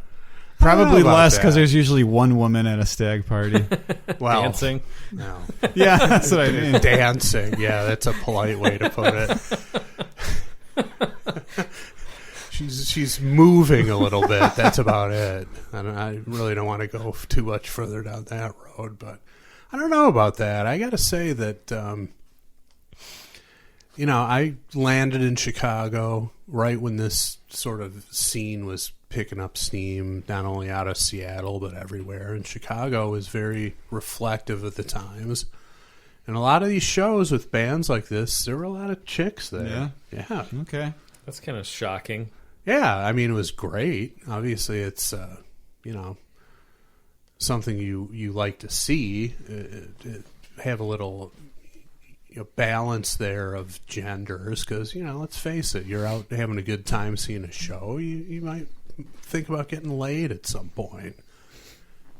Probably about less that. because there's usually one woman at a stag party. Well, Dancing. no. Yeah, that's what I mean. Dancing. Yeah, that's a polite way to put it. She's moving a little bit. That's about it. I really don't want to go too much further down that road, but I don't know about that. I got to say that, I landed in Chicago right when this sort of scene was picking up steam, not only out of Seattle, but everywhere. And Chicago is very reflective of the times. And a lot of these shows with bands like this, there were a lot of chicks there. Yeah. Okay. That's kind of shocking. Yeah, I mean, it was great. Obviously, it's, something you like to see. Have a little balance there of genders because, let's face it, you're out having a good time seeing a show. You might think about getting laid at some point.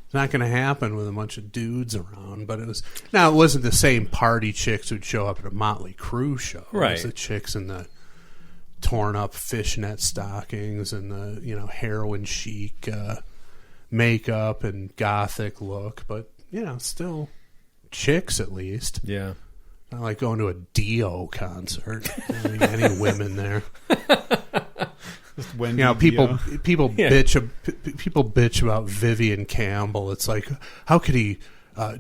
It's not going to happen with a bunch of dudes around, but it wasn't the same party chicks who'd show up at a Motley Crue show. Right. It was the chicks in the torn up fishnet stockings and the heroin chic makeup and gothic look, but still chicks at least. Yeah. Not like going to a Dio concert. Any women there? Just Wendy People Dio. bitch about Vivian Campbell. It's like, how could he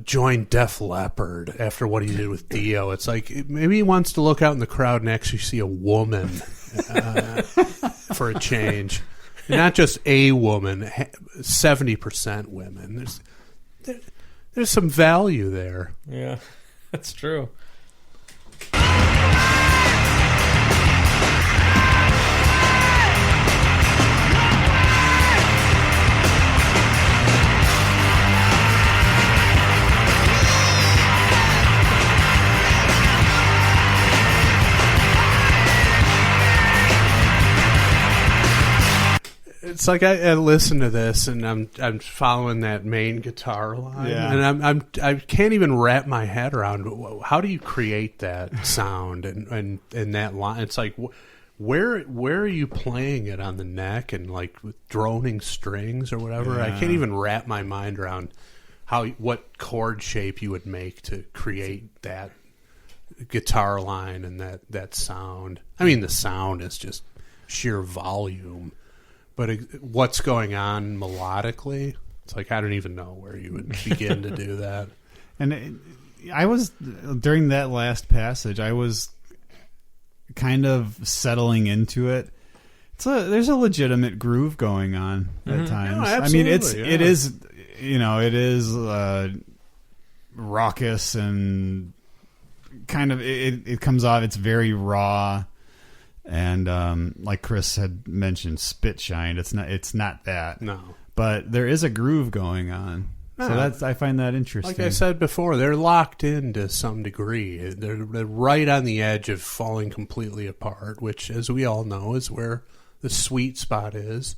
join Def Leppard after what he did with Dio? It's like maybe he wants to look out in the crowd and actually see a woman for a change, not just a woman. 70% women. There's some value there. Yeah. That's true. It's like I listen to this and I'm following that main guitar line, and I can't even wrap my head around how do you create that sound and that line. It's like where are you playing it on the neck and like with droning strings or whatever. Yeah. I can't even wrap my mind around what chord shape you would make to create that guitar line and that sound. I mean, the sound is just sheer volume. But what's going on melodically, it's like I don't even know where you would begin to do that. And I was, during that last passage, I was kind of settling into it. There's a legitimate groove going on at times. No, I mean, absolutely, it is raucous and kind of, it comes off, it's very raw. And like Chris had mentioned, spit shine. It's not that. No, but there is a groove going on. No. So I find that interesting. like I said before, they're locked in to some degree. They're right on the edge of falling completely apart, which, as we all know, is where the sweet spot is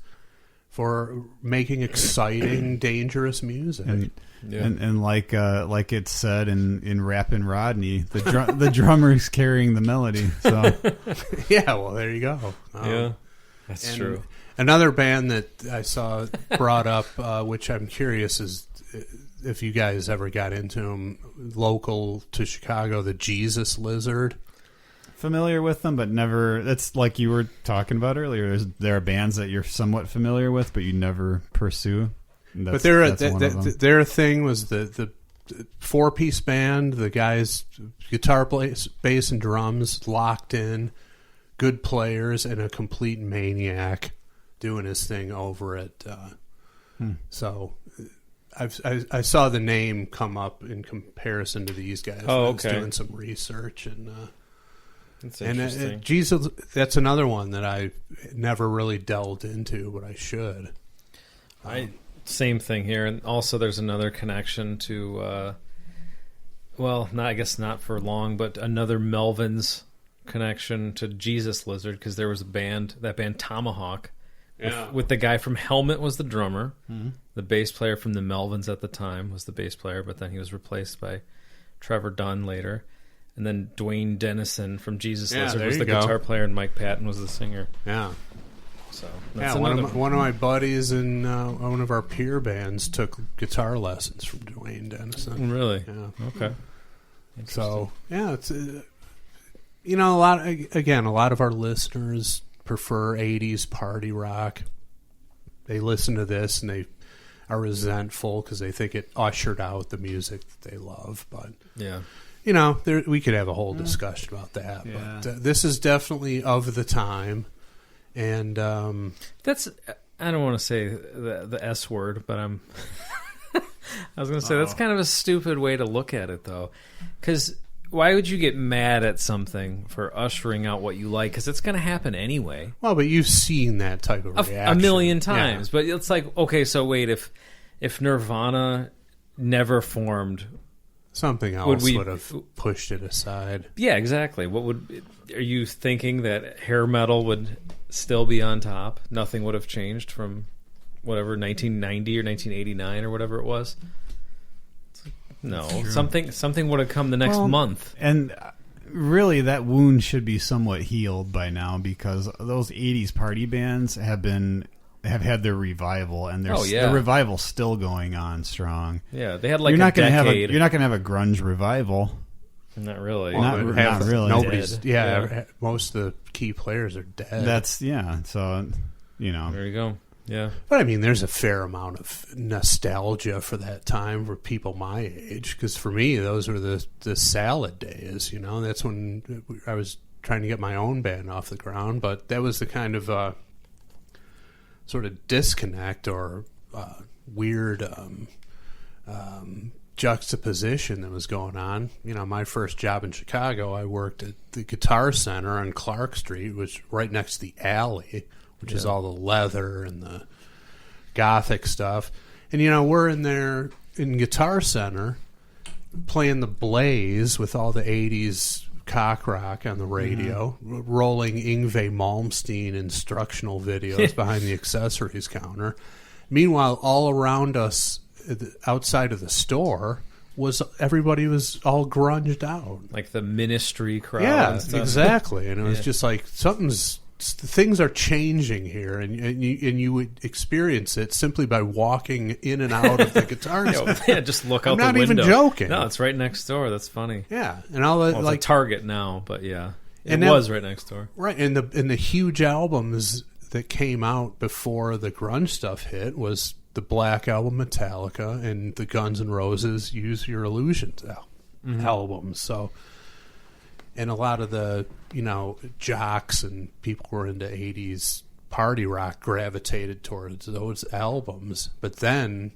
for making exciting, dangerous music. And like it said in Rappin' Rodney, the drummer's carrying the melody. So yeah, well, there you go. Yeah, that's true. Another band that I saw brought up, which I'm curious is if you guys ever got into them, local to Chicago, the Jesus Lizard. familiar with them, but never. That's like you were talking about earlier. There are bands that you're somewhat familiar with, but you never pursue. But their thing was the 4-piece band, the guys, guitar, bass, and drums locked in, good players, and a complete maniac doing his thing over at So I saw the name come up in comparison to these guys. Oh, I was okay. doing some research and. That's And interesting. Jesus, that's another one that I never really delved into, but I should. Same thing here, and also there's another connection to, I guess not for long, but another Melvins connection to Jesus Lizard, because there was that band Tomahawk, with the guy from Helmet was the drummer, the bass player from the Melvins at the time was the bass player, but then he was replaced by Trevor Dunn later. And then Dwayne Dennison from Jesus Lizard was the guitar player, and Mike Patton was the singer. Yeah. So that's one of my buddies in one of our peer bands took guitar lessons from Dwayne Dennison. Really? Yeah. Okay. So it's a lot of our listeners prefer 80s party rock. They listen to this and they are resentful because they think it ushered out the music that they love. But yeah. We could have a whole discussion about that. Yeah. But this is definitely of the time. And That's, I don't want to say the S word, but I was going to say that's kind of a stupid way to look at it, though. Because why would you get mad at something for ushering out what you like? Because it's going to happen anyway. well, but you've seen that type of reaction A million times. Yeah. But it's like, okay, so wait, if Nirvana never formed... Something else we- would have pushed it aside. Yeah, exactly. Are you thinking that hair metal would still be on top? Nothing would have changed from whatever 1990 or 1989 or whatever it was. No, something would have come the next month. And really, that wound should be somewhat healed by now, because those 80s party bands have had their revival, and the revival's still going on strong. Yeah, they had like you're not a gonna decade. you're not going to have a grunge revival. Not really. Not really. Nobody's. Dead. Yeah, most of the key players are dead. That's so There you go. Yeah. But I mean, there's a fair amount of nostalgia for that time for people my age. Because for me, those were the salad days. That's when I was trying to get my own band off the ground. But that was the kind of sort of disconnect or weird juxtaposition that was going on. My first job in Chicago, I worked at the Guitar Center on Clark Street, which right next to the alley, which is all the leather and the gothic stuff. And we're in there in Guitar Center playing the Blaze with all the 80s cock rock on the radio, rolling Yngwie Malmsteen instructional videos behind the accessories counter. Meanwhile, all around us outside of the store everybody was all grunged out, Like the Ministry crowd. yeah, and stuff. exactly. And it was just like things are changing here, and you would experience it simply by walking in and out of the guitar store. Yeah, just look out I'm the not window. even joking. No, it's right next door. That's funny. Yeah, and all that, Well, like it's a Target now, but yeah, And it that- was right next door. right, and the huge albums that came out before the grunge stuff hit was the Black Album, Metallica, and the Guns N' Roses Use Your Illusions albums. So, and a lot of the jocks and people who were into 80s party rock gravitated towards those albums. But then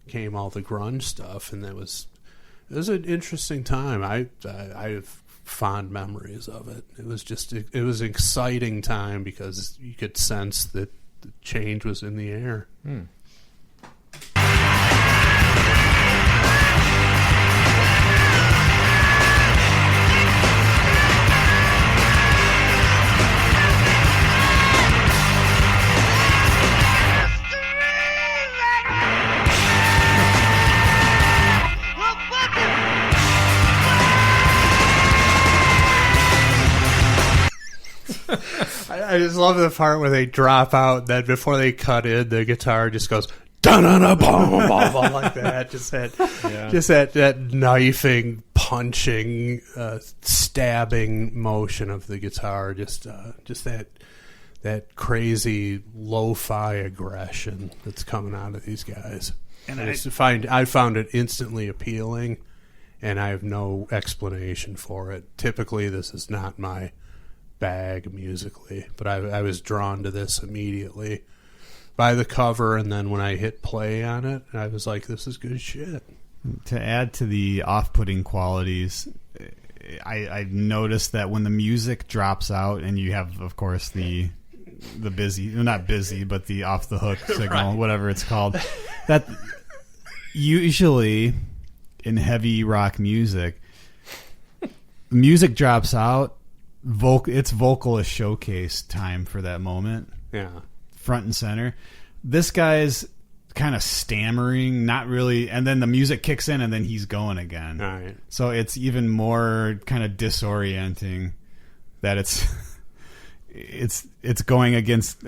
came all the grunge stuff, and it was an interesting time. I have fond memories of it. It was an exciting time because you could sense that the change was in the air. I just love the part where they drop out. That before they cut in, the guitar just goes da-da-da-bum, like that. Just that knifing, punching, stabbing motion of the guitar. Just that crazy lo-fi aggression that's coming out of these guys. And I found it instantly appealing, and I have no explanation for it. Typically, this is not my bag musically, but I was drawn to this immediately. by the cover, and then when I hit play on it, I was like, this is good shit. To add to the off-putting qualities, I noticed that when the music drops out and you have, of course, the busy, not busy, but the off-the-hook signal, right, whatever it's called, that usually in heavy rock music, music drops out, it's vocalist showcase time for that moment. Yeah. Front and center. This guy's kind of stammering, not really, and then the music kicks in and then he's going again. All right. So it's even more kind of disorienting that it's going against,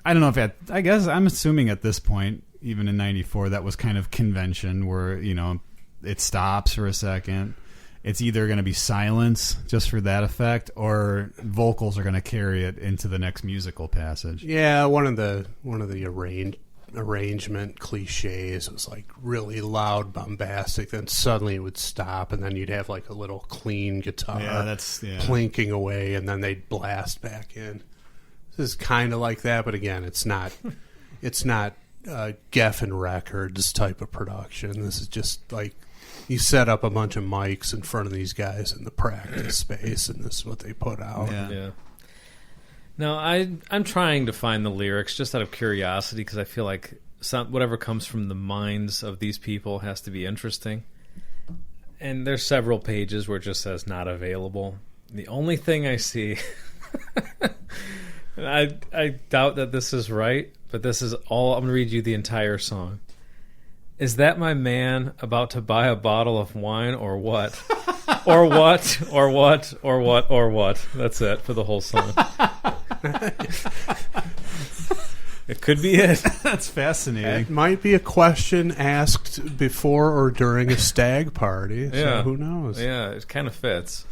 I don't know if I guess I'm assuming at this point, even in 94, that was kind of convention where, you know, it stops for a second. It's either going to be silence just for that effect, or vocals are going to carry it into the next musical passage. Yeah, one of the arrangement cliches was like really loud, bombastic, then suddenly it would stop, and then you'd have like a little clean guitar plinking away, and then they'd blast back in. This is kind of like that, but again, it's not Geffen Records type of production. This is just like you set up a bunch of mics in front of these guys in the practice space, and this is what they put out. Yeah. Now, I'm trying to find the lyrics just out of curiosity because I feel like whatever comes from the minds of these people has to be interesting. And there's several pages where it just says not available. The only thing I see, and I doubt that this is right, but this is all, I'm going to read you the entire song. Is that my man about to buy a bottle of wine or what? Or what? Or what? Or what? Or what? That's it for the whole song. It could be it. That's fascinating. It might be a question asked before or during a stag party. So who knows? Yeah, it kind of fits.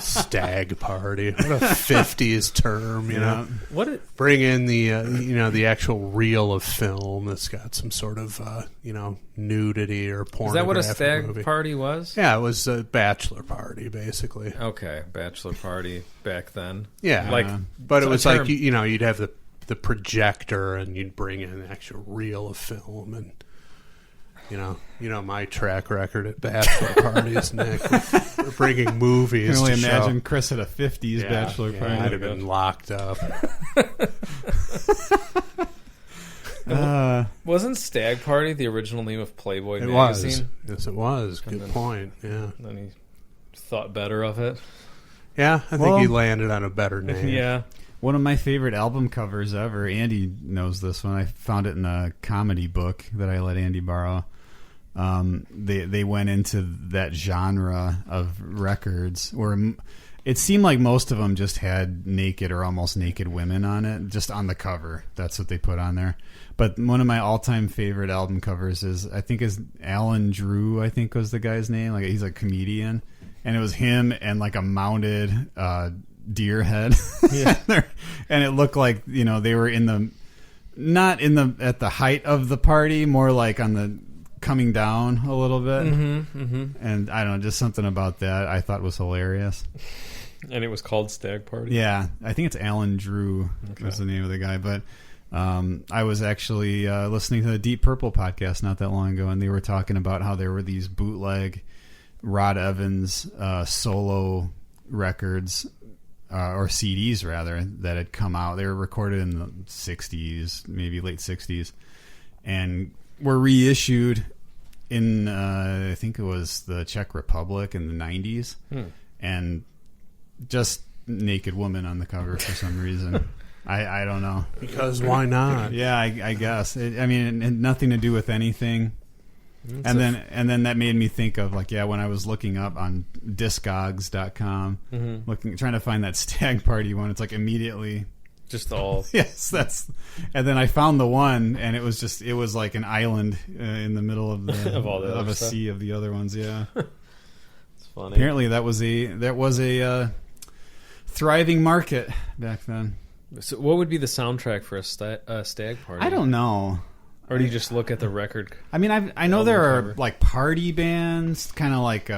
Stag party. What a 50s term, you know. Bring in the the actual reel of film that's got some sort of nudity or pornographic. Is that what a stag party was? Yeah, it was a bachelor party basically. Okay, bachelor party back then. Yeah, but it was like you'd have the projector and you'd bring in an actual reel of film, and my track record at bachelor parties, Nick. We're bringing movies. I can only to imagine show. Chris at a 50s bachelor party. I'd have been locked up. Wasn't Stag Party the original name of Playboy magazine? Yes, it was. Good point. Yeah. Then he thought better of it. Yeah, I think he landed on a better name. Yeah. One of my favorite album covers ever, Andy knows this one. I found it in a comedy book that I let Andy borrow. They went into that genre of records where it seemed like most of them just had naked or almost naked women on it, just on the cover. That's what they put on there. But one of my all-time favorite album covers is Alan Drew, I think was the guy's name. Like, he's a comedian, and it was him and like a mounted deer head. And it looked like they were not at the height of the party, more like on the coming down a little bit. And I don't know, just something about that I thought was hilarious. And it was called Stag Party. Yeah, I think it's Alan Drew was the name of the guy. But I was actually listening to the Deep Purple podcast not that long ago, and they were talking about how there were these bootleg Rod Evans solo records or CDs rather that had come out. They were recorded in the 60s, maybe late 60s, and were reissued in I think it was the Czech Republic in the 90s, and just naked woman on the cover for some reason. I don't know, because why not? Yeah, I guess it had nothing to do with anything. And then that made me think of when I was looking up on Discogs.com, trying to find that Stag Party one. It's like immediately just all and then I found the one, and it was like an island in the middle of a sea of the other ones. Yeah, it's funny. Apparently that was a thriving market back then. So what would be the soundtrack for a stag party? I don't know. Or do you just look at the record? I mean, I know there are like party bands, kind of like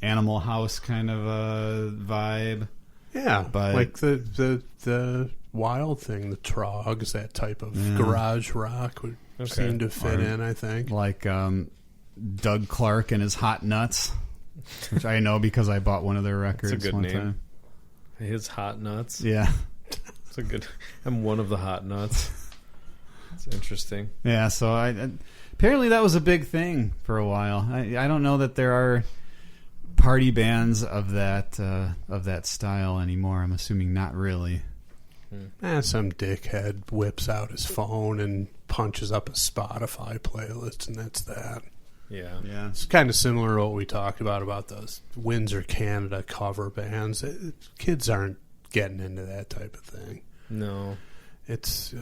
Animal House kind of a vibe. Yeah, but like the Wild Thing, the Trogs, that type of garage rock would seem to fit in, I think. Like Doug Clark and his Hot Nuts, which I know because I bought one of their records That's a good one name. time. His Hot Nuts. Yeah. It's a good. I'm one of the Hot Nuts. It's interesting. Yeah, so I apparently that was a big thing for a while. I don't know that there are party bands of that style anymore. I'm assuming not really. Some dickhead whips out his phone and punches up a Spotify playlist, and that's that. Yeah. It's kind of similar to what we talked about those Windsor, Canada cover bands. Kids aren't getting into that type of thing. No. It's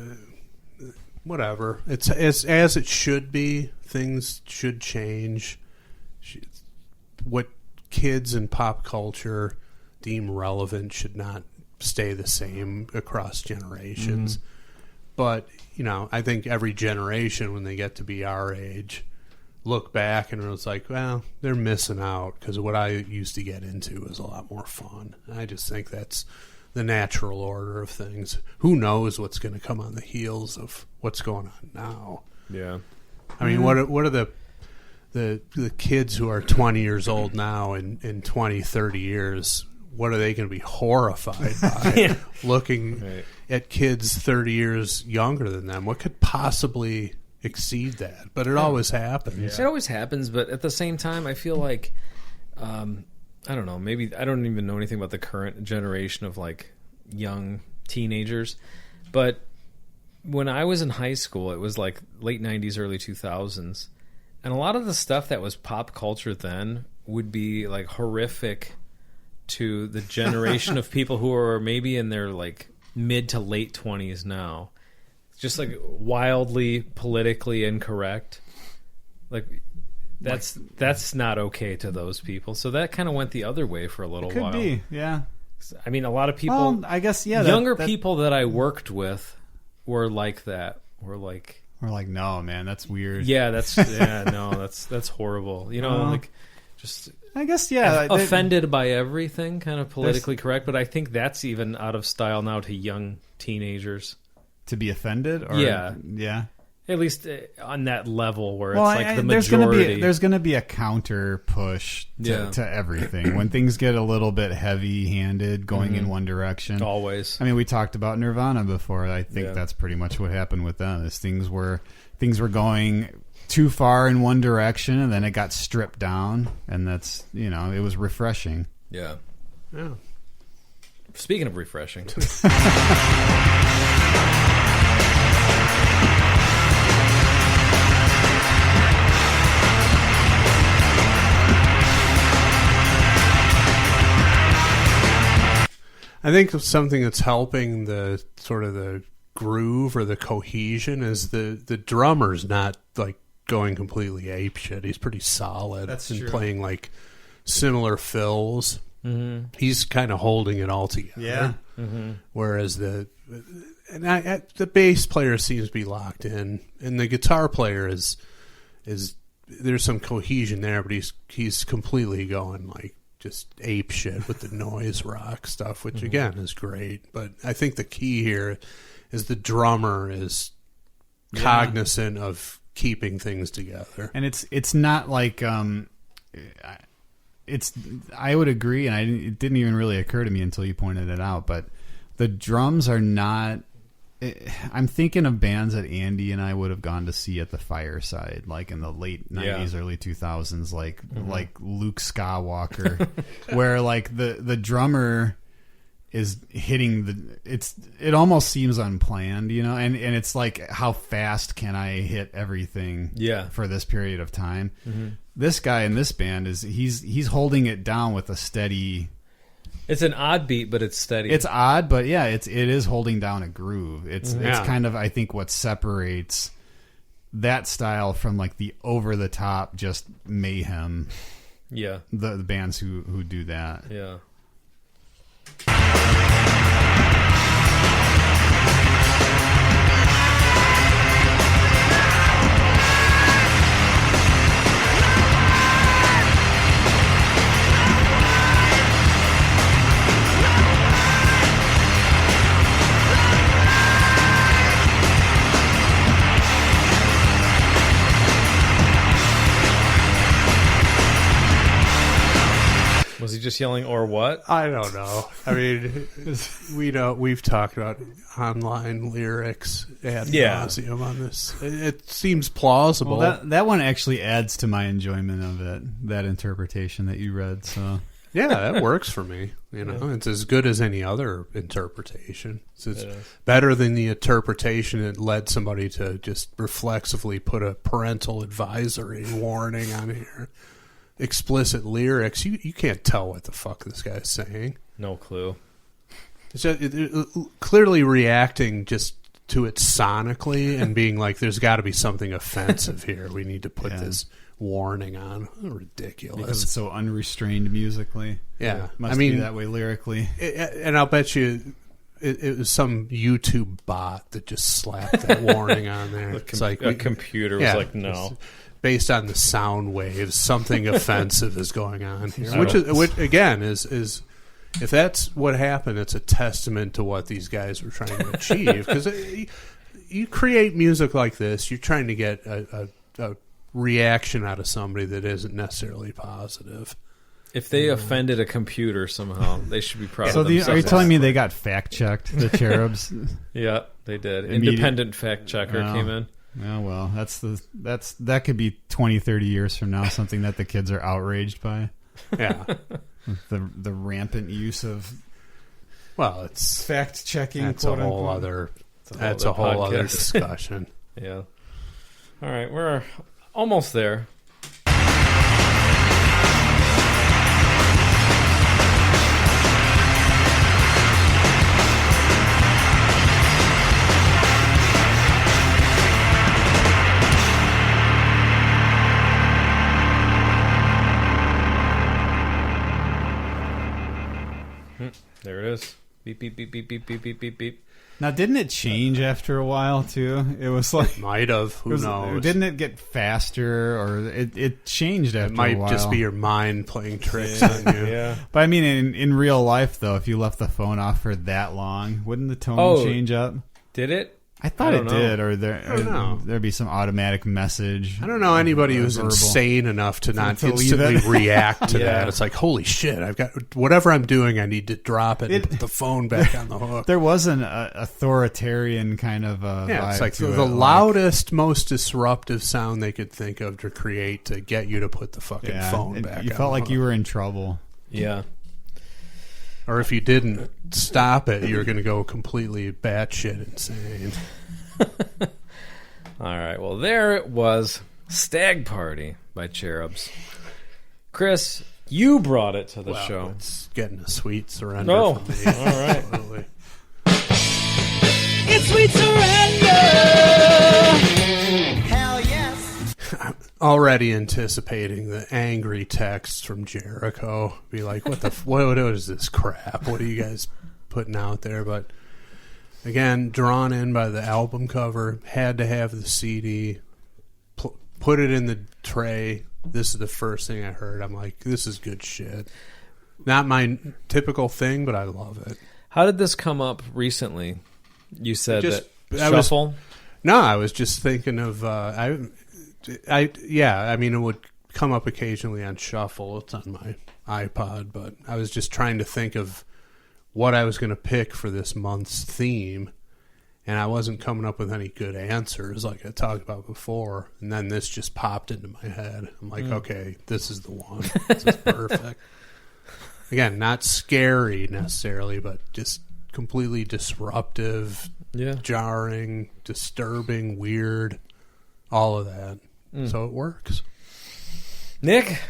whatever. It's as it should be. Things should change. What kids and pop culture deem relevant should not stay the same across generations. But, I think every generation, when they get to be our age, look back and it's like, well, they're missing out because what I used to get into was a lot more fun. I just think that's the natural order of things. Who knows what's going to come on the heels of what's going on now? Yeah. I mean, what are the kids who are 20 years old now in 20, 30 years? What are they going to be horrified by looking at kids 30 years younger than them? What could possibly exceed that? But it always happens. It always happens, but at the same time, I feel like, I don't know, maybe I don't even know anything about the current generation of like young teenagers, but when I was in high school, it was like late 90s, early 2000s, and a lot of the stuff that was pop culture then would be like horrific to the generation of people who are maybe in their like mid to late 20s now. Just like wildly politically incorrect. Like that's not okay to those people. So that kind of went the other way for a little while. Could be, yeah. I mean, a lot of people, Well, I guess, yeah. younger people that I worked with were like that. We're like, no, man, that's weird. Yeah, that's horrible. Like just I guess, yeah. offended by everything, kind of politically correct. But I think that's even out of style now to young teenagers. To be offended? Or, yeah. At least on that level where well, it's like the majority. There's going to be a counter push to everything. When things get a little bit heavy-handed, going in one direction. Always. I mean, we talked about Nirvana before. I think that's pretty much what happened with them. Is things were going too far in one direction, and then it got stripped down, and that's, it was refreshing. Yeah. Speaking of refreshing. I think something that's helping the sort of the groove or the cohesion is the drummer's not like going completely apeshit. He's pretty solid. That's and true. Playing like similar fills. Mm-hmm. He's kind of holding it all together. Yeah. Mm-hmm. Whereas the bass player seems to be locked in, and the guitar player is there's some cohesion there, but he's completely going like just ape shit with the noise rock stuff, which again is great. But I think the key here is the drummer is cognizant of keeping things together. And it's not like I would agree, and it didn't even really occur to me until you pointed it out, but the drums are not. I'm thinking of bands that Andy and I would have gone to see at the Fireside, like in the late 90s, early 2000s, like Luke Skywalker, where like the drummer is hitting it almost seems unplanned, and it's like, how fast can I hit everything for this period of time? Mm-hmm. This guy in this band he's holding it down with a steady. It's an odd beat, but it's steady. It's odd, but yeah, it is holding down a groove. It's kind of, I think, what separates that style from like the over the top just mayhem. Yeah, the bands who do that. Yeah. just yelling or what? I don't know. I mean, we've talked about online lyrics ad nauseum on this. It seems plausible. Well, that one actually adds to my enjoyment of it, that interpretation that you read. So yeah, that works for me. It's as good as any other interpretation. It's better than the interpretation that led somebody to just reflexively put a parental advisory warning on here. Explicit lyrics. You can't tell what the fuck this guy's saying. No clue. It's clearly reacting just to it sonically and being like, there's got to be something offensive here. We need to put this warning on. Ridiculous. Because it's so unrestrained musically. Yeah. It must be that way lyrically. And I'll bet you it was some YouTube bot that just slapped that warning on there. It's like a computer was like, no. Based on the sound waves, something offensive is going on here. Which again is if that's what happened, it's a testament to what these guys were trying to achieve. Because you create music like this, you're trying to get a reaction out of somebody that isn't necessarily positive. If they offended a computer somehow, they should be proud of So themselves. are you telling me they got fact checked, the Cherubs? Yeah, they did. Independent fact checker came in. Yeah, well, that could be 20, 30 years from now, something that the kids are outraged by. Yeah. the rampant use of it's fact checking. That's a whole other discussion. Yeah. All right, we're almost there. There it is. Beep, beep, beep, beep, beep, beep, beep, beep, beep. Now, didn't it change after a while, too? It was like... Might have. Who knows? Didn't it get faster, or it changed after a while? It might just be your mind playing tricks on you. Yeah. But I mean, in real life, though, if you left the phone off for that long, wouldn't the tone change up? Did it? I thought it did, or there'd be some automatic message. I don't know anybody who's insane enough to not instantly react to that. It's like, holy shit, I've got whatever I'm doing, I need to drop it and put the phone back on the hook. There was an authoritarian kind of vibe it's like to the it, loudest, most disruptive sound they could think of to create to get you to put the fucking phone back on. You felt like you were in trouble. Yeah. Or if you didn't stop it, you're going to go completely batshit insane. All right. Well, there it was. Stag Party by Cherubs. Chris, you brought it to the show. It's getting a sweet surrender from me. All right. Absolutely. It's sweet surrender. Hell yes. I'm already anticipating the angry texts from Jericho. Be like, what is this crap? What are you guys putting out there? But again, drawn in by the album cover, had to have the CD, put it in the tray. This is the first thing I heard. I'm like, this is good shit. Not my typical thing, but I love it. How did this come up recently? You said Just- that I was- Shuffle? No, I was just thinking of I mean, it would come up occasionally on Shuffle. It's on my iPod, but I was just trying to think of what I was going to pick for this month's theme, and I wasn't coming up with any good answers like I talked about before. And then this just popped into my head. I'm like, okay, this is the one. This is perfect. Again, not scary necessarily, but just completely disruptive, jarring, disturbing, weird, all of that. So it works. Nick?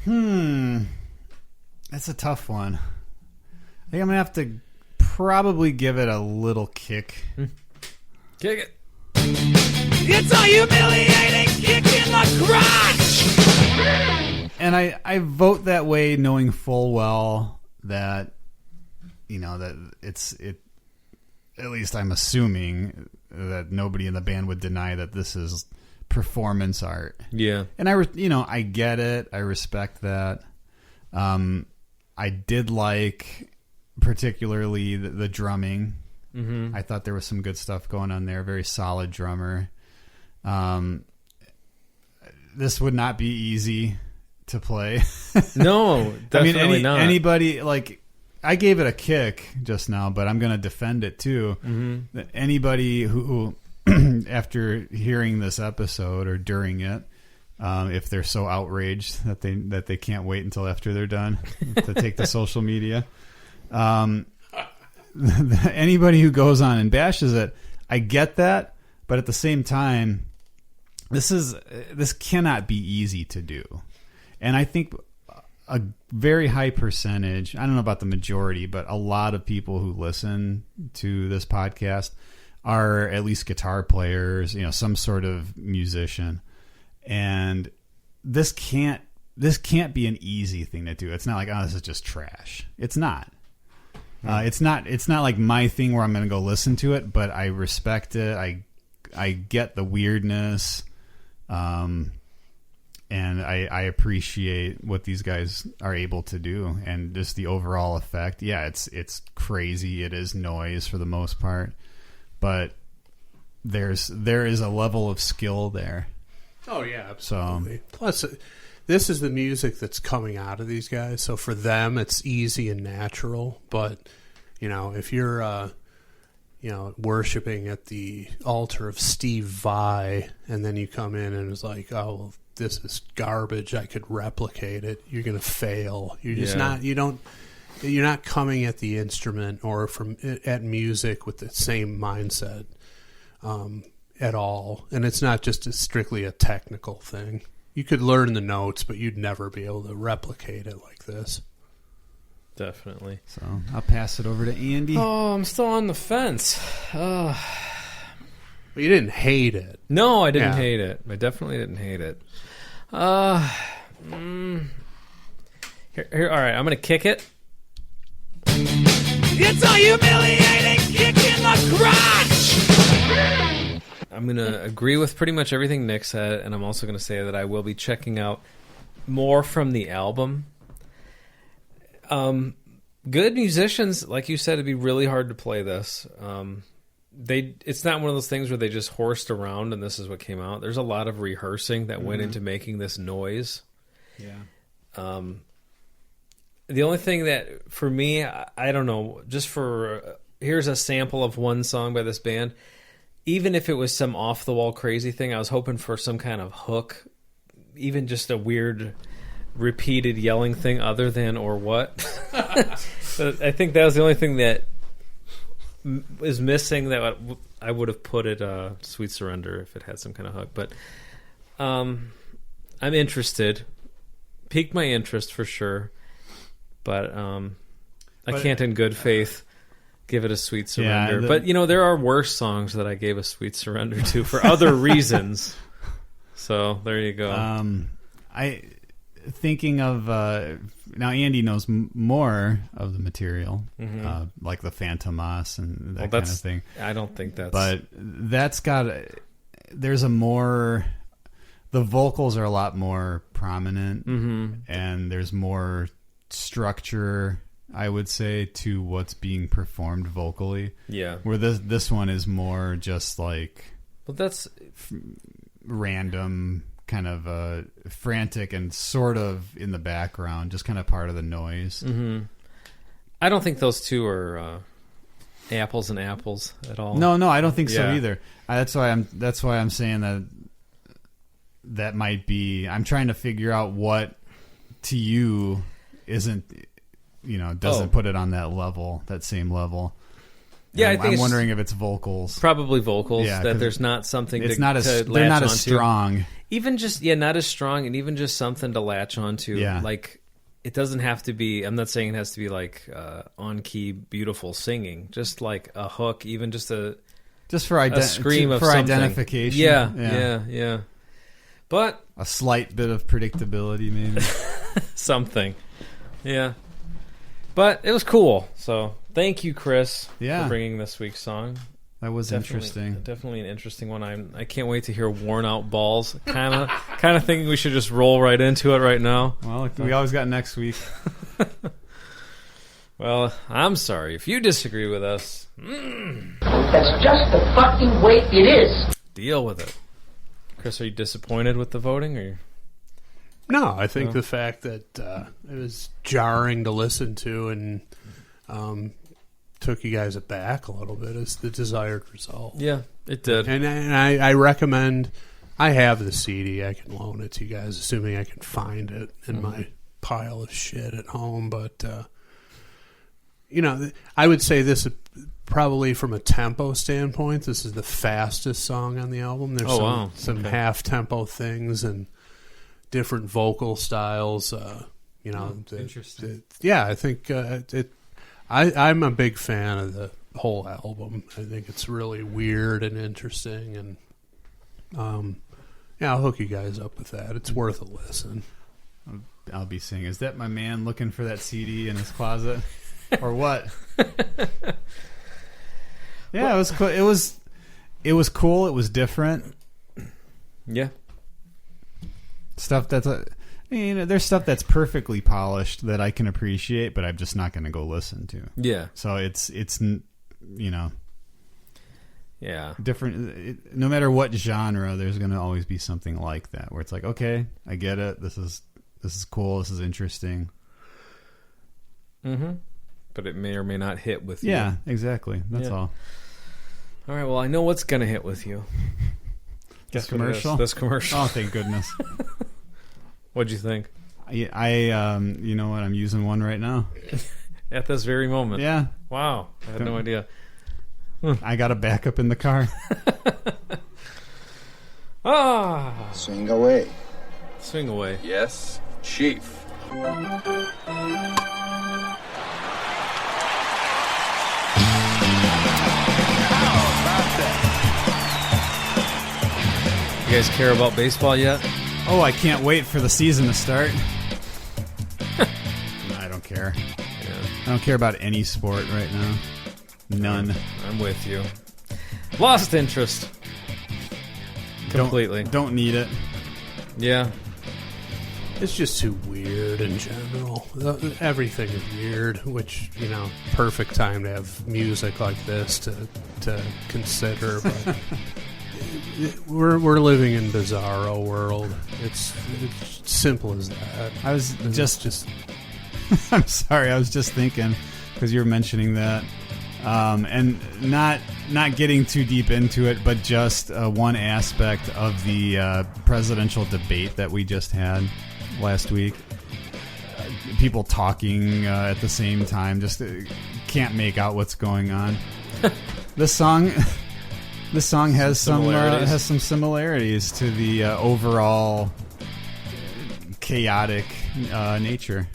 That's a tough one. I think I'm going to have to probably give it a little kick. Kick it. It's a humiliating kick in the crotch. And I vote that way knowing full well that, that it at least I'm assuming that nobody in the band would deny that this is performance art. Yeah. And I get it. I respect that. I did like particularly the drumming. I thought there was some good stuff going on there. Very solid drummer. This would not be easy to play. No, definitely not. Anybody, like, I gave it a kick just now, but I'm going to defend it too. Mm-hmm. That anybody who after hearing this episode or during it, if they're so outraged that they can't wait until after they're done to take to social media, anybody who goes on and bashes it, I get that, but at the same time, this cannot be easy to do, and I think a very high percentage, I don't know about the majority, but a lot of people who listen to this podcast are at least guitar players, some sort of musician. And this can't be an easy thing to do. It's not like, oh, this is just trash. It's not. It's not like my thing where I'm going to go listen to it, but I respect it. I get the weirdness. And I appreciate what these guys are able to do, and just the overall effect. Yeah, it's crazy. It is noise for the most part, but there is a level of skill there. Oh yeah, absolutely. Plus, this is the music that's coming out of these guys, so for them it's easy and natural. But if you're worshiping at the altar of Steve Vai, and then you come in and it's like, oh, well, this is garbage, I could replicate it, you're going to fail. You're just not, you're not coming at the instrument or at music with the same mindset at all. And it's not just strictly a technical thing. You could learn the notes, but you'd never be able to replicate it like this. Definitely. So I'll pass it over to Andy. Oh, I'm still on the fence. But you didn't hate it. No, I didn't hate it. I definitely didn't hate it. Here, all right, I'm going to kick it. It's a humiliating kick in the crotch! I'm going to agree with pretty much everything Nick said, and I'm also going to say that I will be checking out more from the album. Good musicians, like you said, it'd be really hard to play this. It's not one of those things where they just horsed around and this is what came out. There's a lot of rehearsing that went into making this noise. Yeah. The only thing that for me, I don't know, just for here's a sample of one song by this band. Even if it was some off the wall crazy thing, I was hoping for some kind of hook, even just a weird repeated yelling thing other than or what. But I think that was the only thing that is missing that I would have put it Sweet Surrender if it had some kind of hook. But I'm interested. Piqued my interest for sure. But I can't in good faith give it a Sweet Surrender. Yeah, but, there are worse songs that I gave a Sweet Surrender to for other reasons. So there you go. Thinking of now, Andy knows more of the material, like the Fantomas and that kind of thing. I don't think that's. But that's got. There's a more. The vocals are a lot more prominent, and there's more structure, I would say, to what's being performed vocally. Yeah. Where this one is more just like. Well, that's random. Kind of frantic and sort of in the background, just kind of part of the noise. I don't think those two are apples and apples at all. No, I don't think so either. That's why I'm saying that might be. I'm trying to figure out what to you doesn't put it on that level, that same level. Yeah, I think I'm wondering if it's vocals. Probably vocals. Yeah, that there's not something. It's to, not to as latch they're not as onto. strong. Even just not as strong, and even just something to latch onto. Yeah. Like it doesn't have to be. I'm not saying it has to be like on key, beautiful singing. Just like a hook, even just a scream of something. Identification. Yeah. But a slight bit of predictability, maybe something. Yeah. But it was cool. So thank you, Chris, for bringing this week's song. That was interesting. Definitely an interesting one. I can't wait to hear Worn Out Balls. Kind of thinking we should just roll right into it right now. Well, we always got next week. Well, I'm sorry if you disagree with us. That's just the fucking way it is. Deal with it. Chris, are you disappointed with the voting? Or No, I think the fact that it was jarring to listen to and took you guys aback a little bit is the desired result. Yeah, it did. And I recommend. I have the CD. I can loan it to you guys, assuming I can find it in my pile of shit at home. But I would say this probably from a tempo standpoint. This is the fastest song on the album. There's some half tempo things and different vocal styles. Interesting. I think I'm a big fan of the whole album. I think it's really weird and interesting, and I'll hook you guys up with that. It's worth a listen. I'll be saying, is that my man looking for that CD in his closet, or what? Yeah, it was cool. It was cool. It was different. Yeah. Stuff that's there's stuff that's perfectly polished that I can appreciate, but I'm just not going to go listen to. Yeah. So it's Yeah. different. No matter what genre, there's going to always be something like that where it's like, okay, I get it. This is cool. This is interesting. Mm-hmm. But it may or may not hit with you. Yeah, exactly. That's all. All right. Well, I know what's going to hit with you. This commercial? This commercial. Oh, thank goodness. What'd you think? I you know what? I'm using one right now. At this very moment. Yeah. Wow. I had no idea. I got a backup in the car. Swing away. Swing away. Yes, Chief. You guys care about baseball yet? Oh, I can't wait for the season to start. I don't care. Yeah. I don't care about any sport right now. None. I'm with you. Lost interest. Completely. Don't need it. Yeah. It's just too weird in general. Everything is weird, which, perfect time to have music like this to consider. But we're living in bizarro world. It's simple as that. I was just I'm sorry. I was just thinking because you were mentioning that, and not getting too deep into it, but just one aspect of the presidential debate that we just had last week. People talking at the same time, just can't make out what's going on. This song has some similarities to the overall chaotic nature.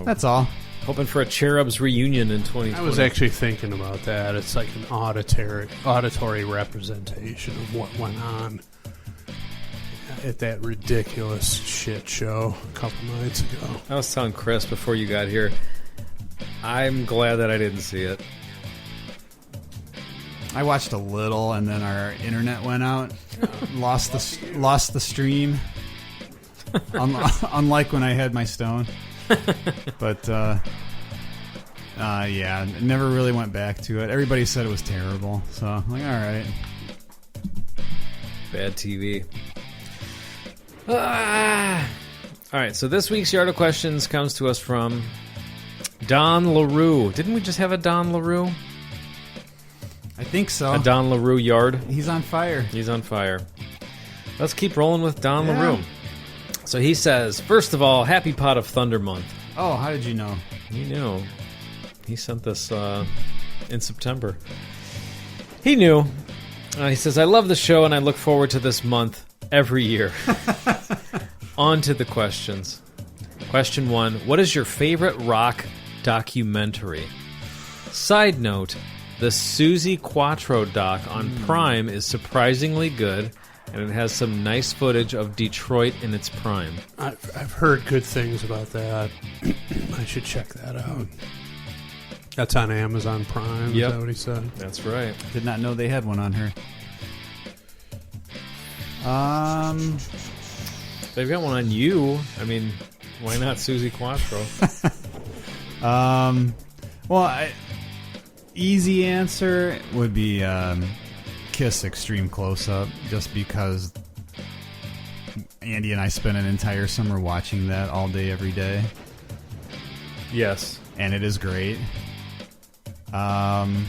That's all. Hoping for a Cherubs reunion in 2020. I was actually thinking about that. It's like an auditory representation of what went on at that ridiculous shit show a couple nights ago. I was telling Chris before you got here, I'm glad that I didn't see it. I watched a little, and then our internet went out. Lost the stream. Unlike when I had my stone. But yeah, never really went back to it. Everybody said it was terrible, so I'm like, all right. Bad TV. All right, so this week's Yard of Questions comes to us from Don LaRue. Didn't we just have a Don LaRue? I think so. A Don LaRue yard? He's on fire. He's on fire. Let's keep rolling with Don LaRue. So he says, first of all, happy Pot of Thunder month. Oh, how did you know? He knew. He sent this in September. He knew. He says, I love the show and I look forward to this month every year. On to the questions. Question 1. What is your favorite rock documentary? Side note, the Susie Quattro doc on Prime is surprisingly good, and it has some nice footage of Detroit in its prime. I've heard good things about that. I should check that out. That's on Amazon Prime. Yep. Is that what he said? That's right. Did not know they had one on her. They've got one on you. I mean, why not Susie Quattro? Well, easy answer would be Kiss Extreme Close Up, just because Andy and I spent an entire summer watching that all day, every day. Yes. And it is great. Trying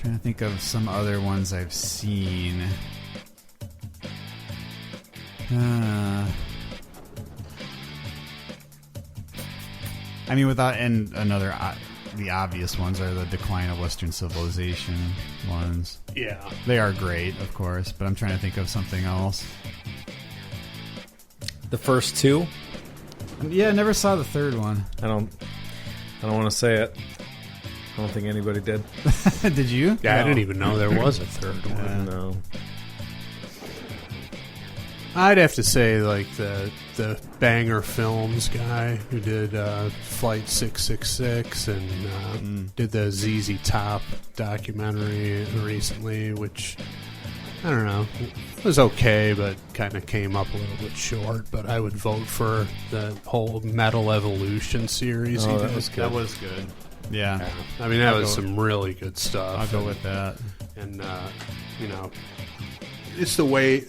to think of some other ones I've seen. I mean, the obvious ones are the Decline of Western Civilization ones. Yeah. They are great, of course, but I'm trying to think of something else. The first two? Yeah, I never saw the third one. I don't want to say it. I don't think anybody did. Did you? Yeah, No. I didn't even know there was a third one. No. I'd have to say, like, the Banger Films guy who did Flight 666 and did the ZZ Top documentary recently, which, I don't know, was okay, but kind of came up a little bit short. But I would vote for the whole Metal Evolution series. Oh, he that did. was good. That was good. Yeah. I mean, that I'll was go- some really good stuff. I'll go with that. And you know, just the way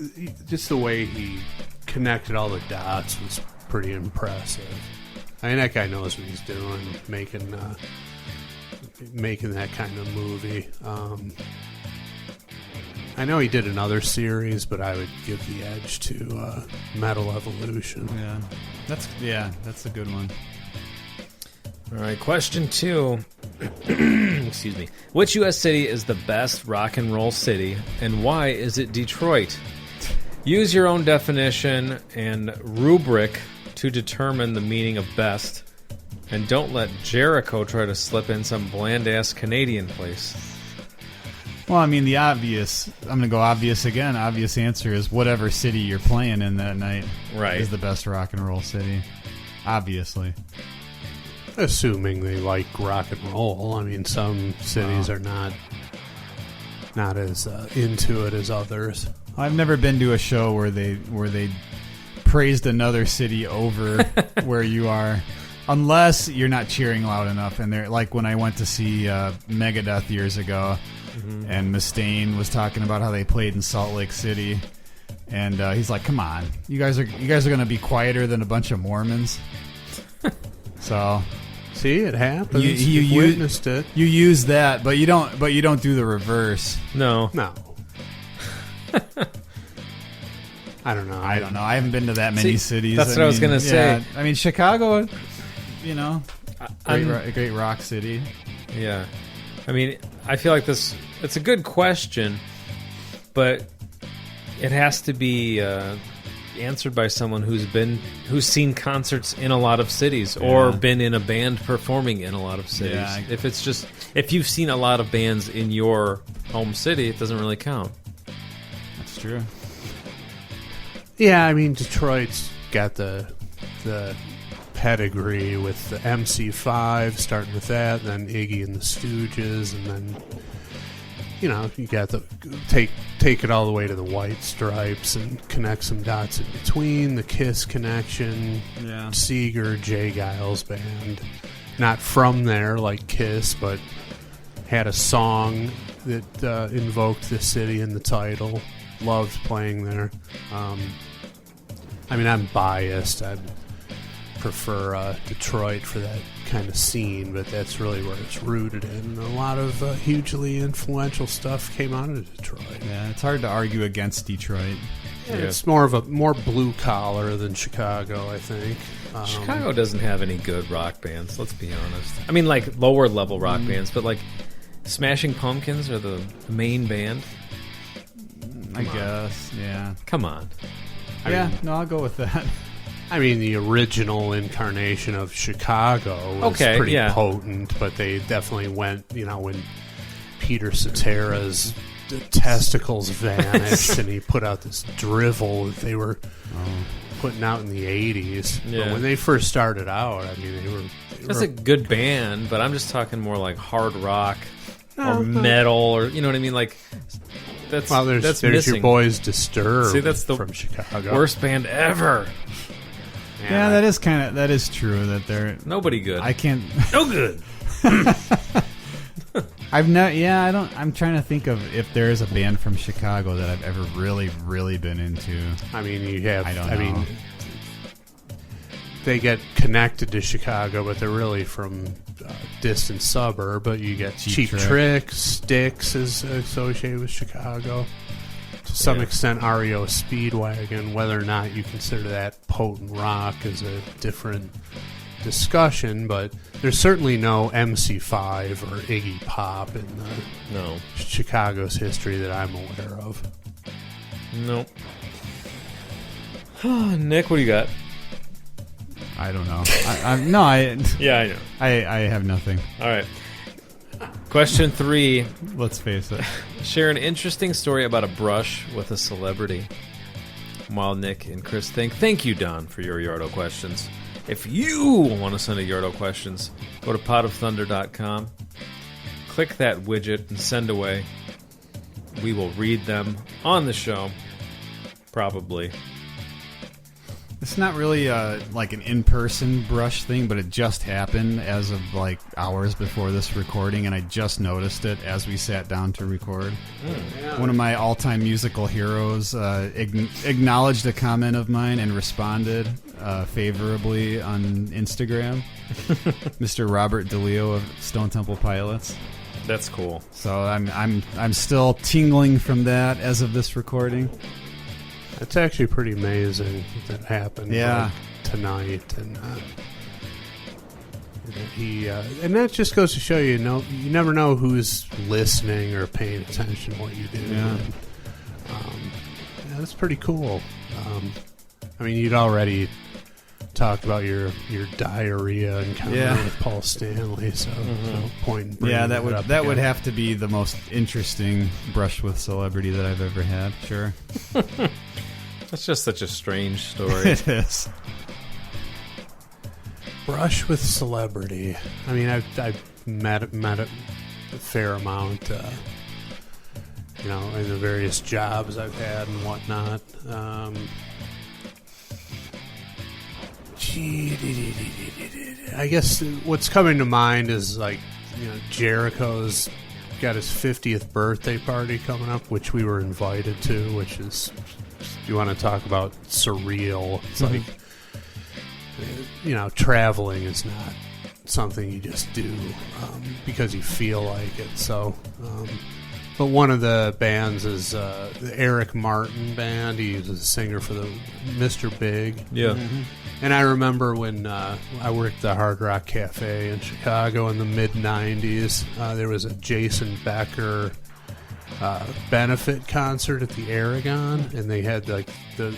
he connected all the dots was pretty impressive. I mean, that guy knows what he's doing, making that kind of movie. I know he did another series, but I would give the edge to Metal Evolution. Yeah, that's a good one. All right, question 2. Excuse me. Which U.S. city is the best rock and roll city, and why is it Detroit? Use your own definition and rubric to determine the meaning of best, and don't let Jericho try to slip in some bland-ass Canadian place. Well, I mean, I'm going to go obvious again. Obvious answer is whatever city you're playing in that night Right. is the best rock and roll city. Obviously. Assuming they like rock and roll. I mean, some cities are not as into it as others. I've never been to a show where they praised another city over where you are, unless you're not cheering loud enough. And they're like when I went to see Megadeth years ago, and Mustaine was talking about how they played in Salt Lake City, and he's like, "Come on, you guys are going to be quieter than a bunch of Mormons." So, see, it happens. You witnessed it. You use that, but you don't do the reverse. No. I don't know. I don't know. I haven't been to that many cities. That's what I was going to say. I mean, Chicago, I'm- a great rock city. Yeah. I mean, I feel like it's a good question, but it has to be answered by someone who's seen concerts in a lot of cities or been in a band performing in a lot of cities. Yeah, if you've seen a lot of bands in your home city, it doesn't really count. That's true. Yeah, I mean, Detroit's got the pedigree with the MC5, starting with that, then Iggy and the Stooges, and then you got the take it all the way to the White Stripes and connect some dots in between, the Kiss connection, Seeger, Jay Giles band, not from there like Kiss, but had a song that invoked the city in the title. Loved playing there. I mean, I'm biased. I prefer Detroit for that kind of scene, but that's really where it's rooted in. And a lot of hugely influential stuff came out of Detroit. Yeah, it's hard to argue against Detroit. Yeah, it's more blue collar than Chicago, I think. Chicago doesn't have any good rock bands, let's be honest. I mean, like lower level rock bands, but like Smashing Pumpkins are the main band. I guess, yeah. Come on. I'll go with that. I mean, the original incarnation of Chicago was pretty potent, but they definitely went, when Peter Cetera's testicles vanished and he put out this drivel that they were putting out in the 80s. Yeah. But when they first started out, I mean, they were That's a good band, but I'm just talking more like hard rock or metal, or you know what I mean? Like that's there's missing. your boys Disturbed. See, that's the from Chicago. worst band ever. Yeah, that is true that they're Nobody good. I can't. No good. I'm trying to think of if there is a band from Chicago that I've ever really, really been into. I mean, you have. I don't know. mean, they get connected to Chicago, but they're really from a distant suburb. But you get Cheap Trick, Styx is associated with Chicago. To some extent, REO Speedwagon. Whether or not you consider that potent rock is a different discussion, but there's certainly no MC5 or Iggy Pop in Chicago's history that I'm aware of. Nope. Nick, what do you got? I don't know. Yeah, I know. I have nothing. All right. Question 3. Let's face it. Share an interesting story about a brush with a celebrity. While Nick and Chris think, thank you, Don, for your Yardo questions. If you want to send a Yardo questions, go to potofthunder.com, click that widget, and send away. We will read them on the show, probably. It's not really like an in-person brush thing, but it just happened as of like hours before this recording, and I just noticed it as we sat down to record. One of my all-time musical heroes acknowledged a comment of mine and responded favorably on Instagram. Mr. Robert DeLeo of Stone Temple Pilots. That's cool. So I'm still tingling from that as of this recording. It's actually pretty amazing that happened tonight, and and that just goes to show you never know who's listening or paying attention to what you do. Yeah. And, that's pretty cool. I mean, you'd already talked about your diarrhea encounter with Paul Stanley, so no point in bringing that would up that again. would have to be the most interesting brush with celebrity that I've ever had. Sure. That's just such a strange story. It is. Brush with celebrity. I mean, I've met a fair amount, in the various jobs I've had and whatnot. I guess what's coming to mind is Jericho's got his 50th birthday party coming up, which we were invited to, which is... You want to talk about surreal. It's like, traveling is not something you just do because you feel like it. So, but one of the bands is the Eric Martin band. He's a singer for the Mr. Big. Yeah. And I remember when I worked at the Hard Rock Cafe in Chicago in the mid-'90s, there was a Jason Becker benefit concert at the Aragon, and they had like the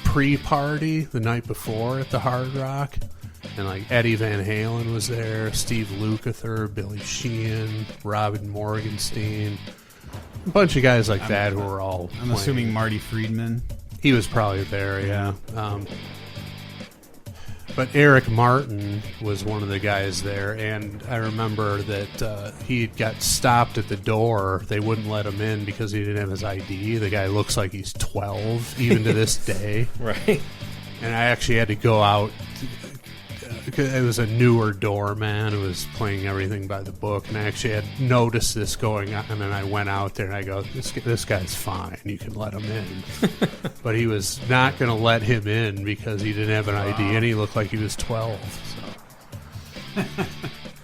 pre-party the night before at the Hard Rock, and like Eddie Van Halen was there, Steve Lukather, Billy Sheehan, Robin Morgenstein, a bunch of guys like that who were all I'm assuming Marty Friedman. He was probably there, yeah. But Eric Martin was one of the guys there, and I remember that he got stopped at the door. They wouldn't let him in because he didn't have his ID. The guy looks like he's 12, even to this day. Right. And I actually had to go out. It was a newer doorman who was playing everything by the book, and I actually had noticed this going on, and I went out there, and I go, this guy's fine. You can let him in. But he was not going to let him in because he didn't have an ID, and he looked like he was 12. So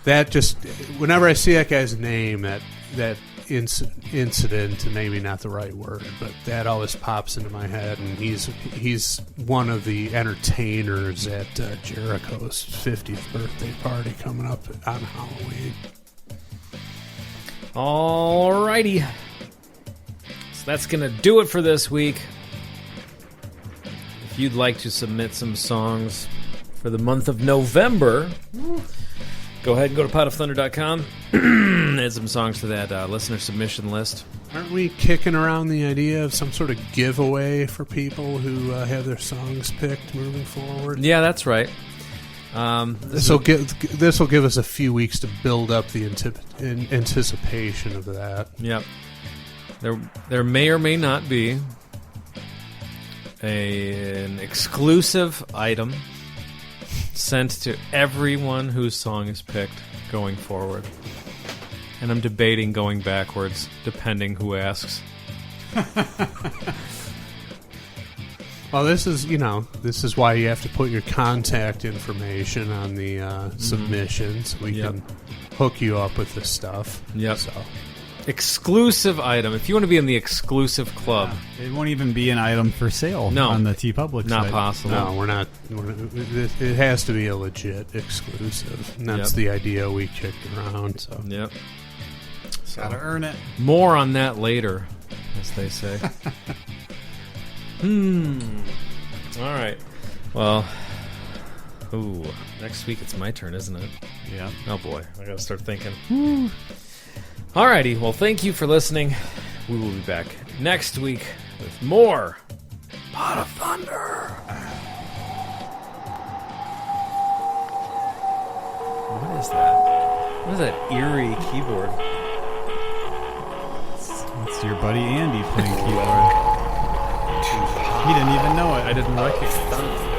that just, whenever I see that guy's name, that incident, and maybe not the right word, but that always pops into my head, and he's one of the entertainers at Jericho's 50th birthday party coming up on Halloween. Alrighty. So that's going to do it for this week. If you'd like to submit some songs for the month of November, go ahead and go to potofthunder.com. Add some songs to that listener submission list. Aren't we kicking around the idea of some sort of giveaway for people who have their songs picked moving forward? Yeah, that's right. This will give us a few weeks to build up the anticipation of that. Yep. There may or may not be an exclusive item sent to everyone whose song is picked going forward. and I'm debating going backwards, depending who asks. Well, this is why you have to put your contact information on the submissions. We can hook you up with this stuff. Yep. So. Exclusive item. If you want to be in the exclusive club. It won't even be an item for sale on the TeePublic Not site. possible. No, we're not. It has to be a legit exclusive. And that's the idea we kicked around. So. Yep. So, Gotta earn it. More on that later, as they say. All right. Well, next week it's my turn, isn't it? Yeah. Oh boy, I gotta start thinking. Alrighty, well, thank you for listening. We will be back next week with more Pot of Thunder. What is that? What is that eerie keyboard? It's your buddy Andy playing keyboard. He didn't even know it. I didn't recognize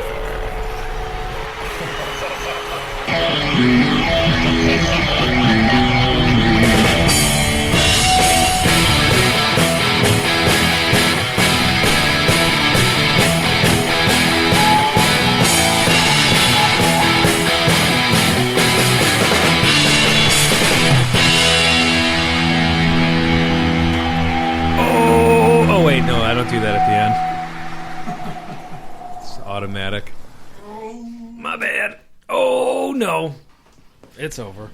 Oh wait, no, I don't do that at the end. It's automatic. My bad. Oh no. It's over.